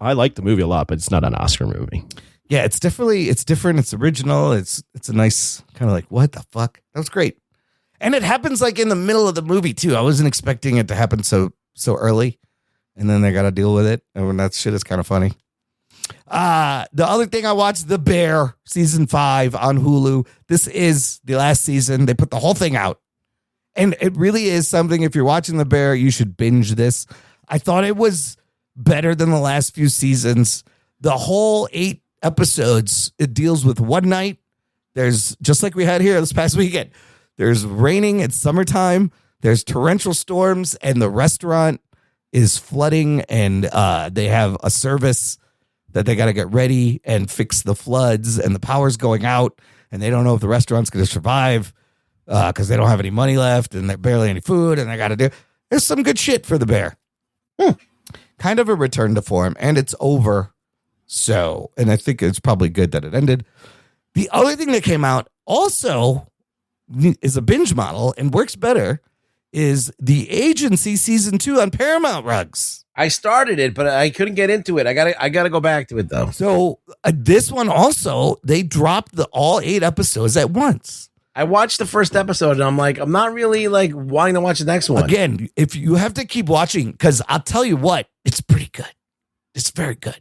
I like the movie a lot, but it's not an Oscar movie. Yeah, it's different. It's original. It's a nice kind of like, what the fuck? That was great. And it happens like in the middle of the movie too. I wasn't expecting it to happen so early. And then they got to deal with it. And that shit is kind of funny. The other thing I watched, The Bear, season 5 on Hulu. This is the last season. They put the whole thing out. And it really is something. If you're watching The Bear, you should binge this. I thought it was better than the last few seasons. The whole 8 episodes, it deals with one night. There's, just like we had here this past weekend, there's raining, it's summertime, there's torrential storms, and the restaurant is flooding, and they have a service that they got to get ready and fix the floods, and the power's going out, and they don't know if the restaurant's going to survive because they don't have any money left, and there's barely any food, and they got to do. There's some good shit for The Bear. Kind of a return to form, and it's over. So, and I think it's probably good that it ended. The other thing that came out also is a binge model and works better is The Agency season 2 on Paramount Rugs. I started it, but I couldn't get into it. I gotta go back to it though. So this one also, they dropped all 8 episodes at once. I watched the first episode and I'm like, I'm not really like wanting to watch the next one. Again, if you have to keep watching, because I'll tell you what, it's pretty good. It's very good.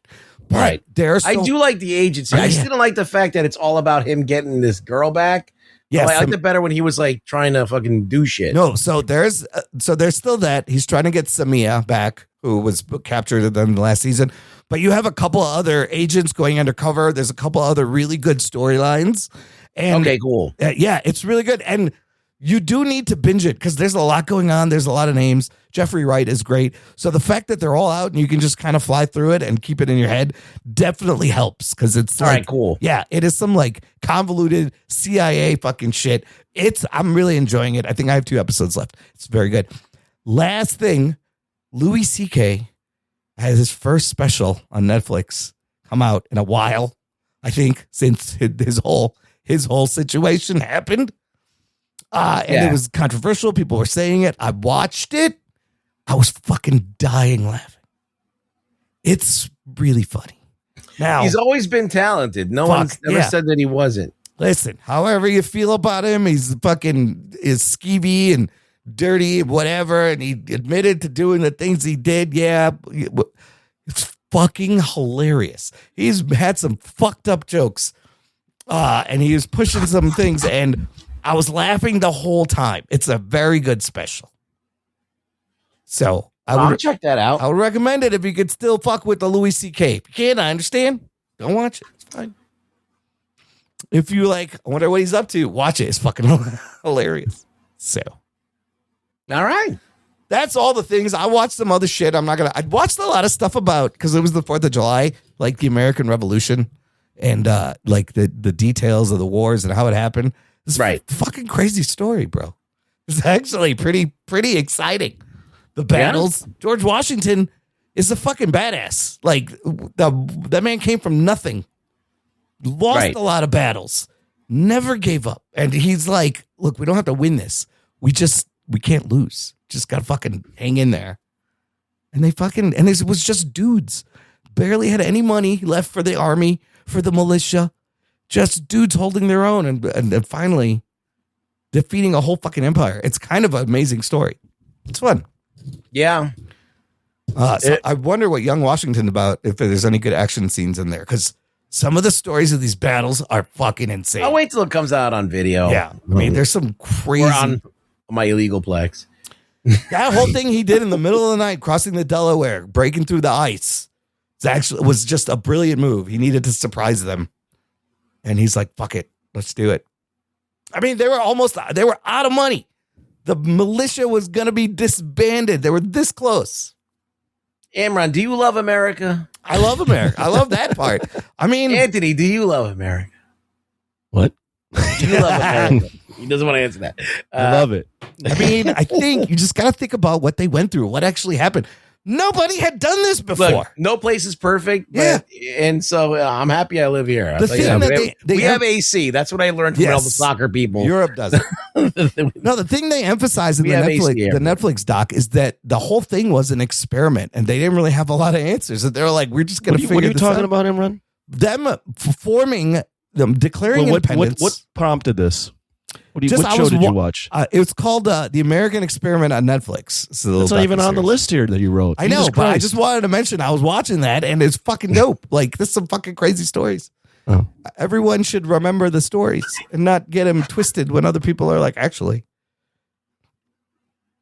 But Right. There's I do like The Agency. I still don't like the fact that it's all about him getting this girl back. Yeah, I liked it better when he was like trying to fucking do shit. No, so there's still that. He's trying to get Samia back, who was captured in the last season. But you have a couple of other agents going undercover. There's a couple of other really good storylines. And okay, cool. Yeah, it's really good. And you do need to binge it because there's a lot going on. There's a lot of names. Jeffrey Wright is great. So the fact that they're all out and you can just kind of fly through it and keep it in your head definitely helps because it's all like, right, cool. Yeah, it is some like convoluted CIA fucking shit. I'm really enjoying it. I think I have 2 episodes left. It's very good. Last thing, Louis C.K. has his first special on Netflix come out in a while. I think since his whole situation happened. And it was controversial. People were saying it. I watched it. I was fucking dying laughing. It's really funny. Now He's always been talented. No one's ever said that he wasn't. Listen, however you feel about him, he's fucking is skeevy and dirty, whatever. And he admitted to doing the things he did. Yeah. It's fucking hilarious. He's had some fucked up jokes. And he was pushing some things and I was laughing the whole time. It's a very good special. So I'll check that out. I would recommend it if you could still fuck with the Louis C.K. If you can't, I understand. Don't watch it. It's fine. If you like, I wonder what he's up to, watch it. It's fucking hilarious. So. All right. That's all the things. I watched some other shit. I watched a lot of stuff about, because it was the 4th of July, like the American Revolution and like the details of the wars and how it happened. It's right. Fucking crazy story, bro. It's actually pretty exciting. The battles. Yeah. George Washington is a fucking badass. Like that man came from nothing. Lost a lot of battles. Never gave up. And he's like, look, we don't have to win this. We can't lose. Just got to fucking hang in there. And it was just dudes. Barely had any money left for the army, for the militia. Just dudes holding their own and finally defeating a whole fucking empire. It's kind of an amazing story. It's fun. Yeah. So I wonder what Young Washington about, if there's any good action scenes in there, because some of the stories of these battles are fucking insane. I'll wait till it comes out on video. Yeah. I mean, there's some crazy. Or on my illegal Plex. That whole thing he did in the middle of the night, crossing the Delaware, breaking through the ice, was just a brilliant move. He needed to surprise them. And he's like, fuck it. Let's do it. I mean, they were out of money. The militia was going to be disbanded. They were this close. Amron, do you love America? I love America. I love that part. I mean, Anthony, do you love America? What? Do you love America? He doesn't want to answer that. I love it. I mean, I think you just got to think about what they went through, what actually happened. Nobody had done this before. Look, no place is perfect. But, and so I'm happy I live here. The thing that we have AC. That's what I learned from all the soccer people. Europe doesn't. No, the thing they emphasize in the Netflix doc is that the whole thing was an experiment, and they didn't really have a lot of answers. And they were like, "We're just going to figure this out." What are you talking about, Imran? Them declaring independence. What prompted this? What show did you watch? It was called The American Experiment on Netflix. It's not even on the list here that you wrote. I know, but I just wanted to mention I was watching that, and it's fucking dope. Like, this is some fucking crazy stories. Oh. Everyone should remember the stories and not get them twisted when other people are like, actually.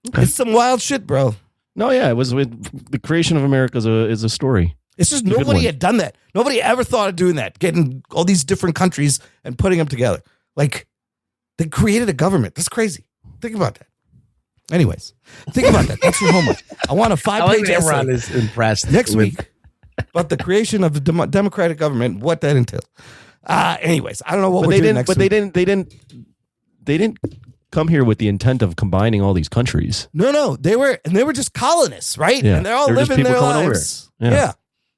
Okay. It's some wild shit, bro. No, yeah, it was with the creation of America is a story. It's just nobody had done that. Nobody ever thought of doing that, getting all these different countries and putting them together. Like, they created a government. That's crazy. Think about that. Anyways, think about that. That's your homework. I want a 5-page essay. Ron is impressed next week about the creation of the democratic government, what that entails. Anyways, I don't know what we're doing next week. They didn't come here with the intent of combining all these countries. No. They were just colonists, right? Yeah. And they're all living their lives. Yeah.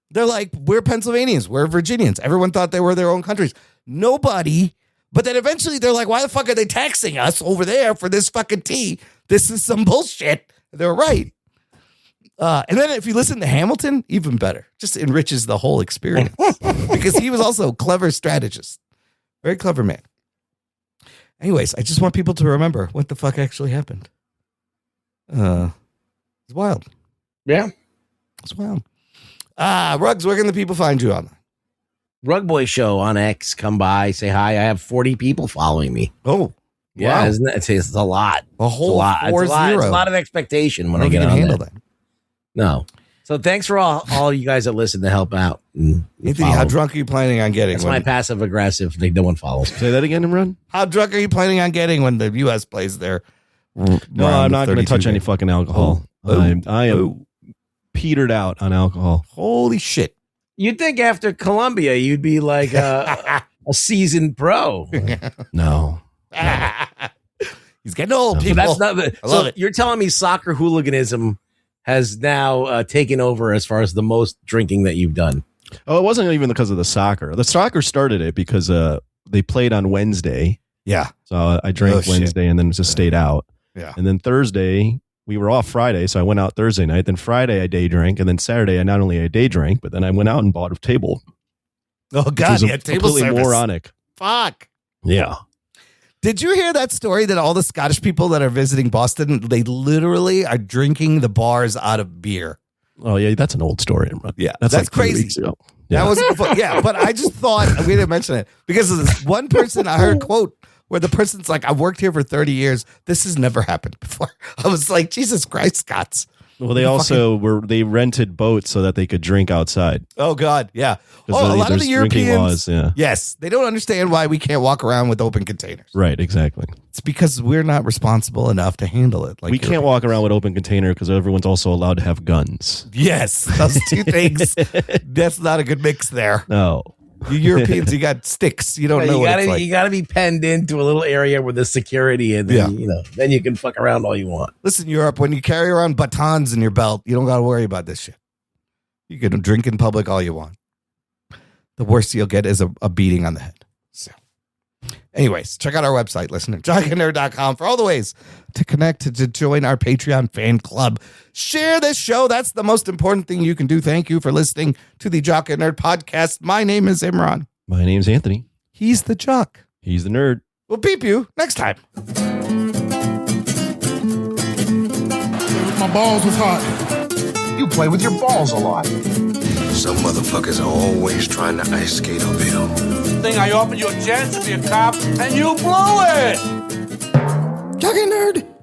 They're like, we're Pennsylvanians, we're Virginians. Everyone thought they were their own countries. Nobody. But then eventually they're like, why the fuck are they taxing us over there for this fucking tea? This is some bullshit. They're right. And then if you listen to Hamilton, even better. Just enriches the whole experience. Because he was also a clever strategist. Very clever man. Anyways, I just want people to remember what the fuck actually happened. It's wild. Yeah. It's wild. Ruggs, where can the people find you online? Rug Boy Show on X. Come by, say hi. I have 40 people following me. Oh, yeah, wow. Isn't it? It's a lot. A whole It's a lot of expectation when I get on handle that. No. So thanks for all you guys that listen to help out. Anthony, how drunk are you planning on getting? That's my passive aggressive. No one follows. Say that again, Imran. How drunk are you planning on getting when the U.S. plays there? No, I'm not going to touch any fucking alcohol. I am petered out on alcohol. Holy shit. You'd think after Columbia, you'd be like a seasoned pro. No. He's getting old, people. That's not so you're telling me soccer hooliganism has now taken over as far as the most drinking that you've done? Oh, it wasn't even because of the soccer. The soccer started it because they played on Wednesday. Yeah. So I drank Wednesday and then just stayed out. Yeah. And then Thursday, we were off Friday, so I went out Thursday night. Then Friday, I day drank. And then Saturday, I not only a day drank, but then I went out and bought a table. Oh, God. Yeah, table completely service. moronic. Fuck. Yeah. Did you hear that story that all the Scottish people that are visiting Boston, they literally are drinking the bars out of beer? Oh, yeah, that's an old story. Yeah, that's like crazy. 3 weeks ago. Yeah. That was before, yeah, but I just thought we didn't mention it because of this one person I heard quote where the person's like, "I've worked here for 30 years. This has never happened before." I was like, Jesus Christ, Scots. Well, they also they rented boats so that they could drink outside. Oh God, yeah. Oh, a lot of the Europeans, laws, yeah. Yes, they don't understand why we can't walk around with open containers. Right, exactly. It's because we're not responsible enough to handle it. Like we can't walk around with open container because everyone's also allowed to have guns. Yes, those two things. That's not a good mix there. No. You Europeans, you got sticks. You don't know what it's like. You got to be penned into a little area with the security, and then then you can fuck around all you want. Listen, Europe, when you carry around batons in your belt, you don't got to worry about this shit. You can drink in public all you want. The worst you'll get is a beating on the head. So, Anyways, check out our website, listener, jockandnerd.com, for all the ways to connect, to join our Patreon fan club. Share this show. That's the most important thing you can do. Thank you for listening to the Jock and Nerd Podcast. My name is Imran. My name's Anthony. He's the Jock. He's the nerd. We'll beep you next time. My balls was hot. You play with your balls a lot. Some motherfuckers are always trying to ice skate uphill. Thing I offered you a chance to be a cop, and you blew it! Jock and Nerd.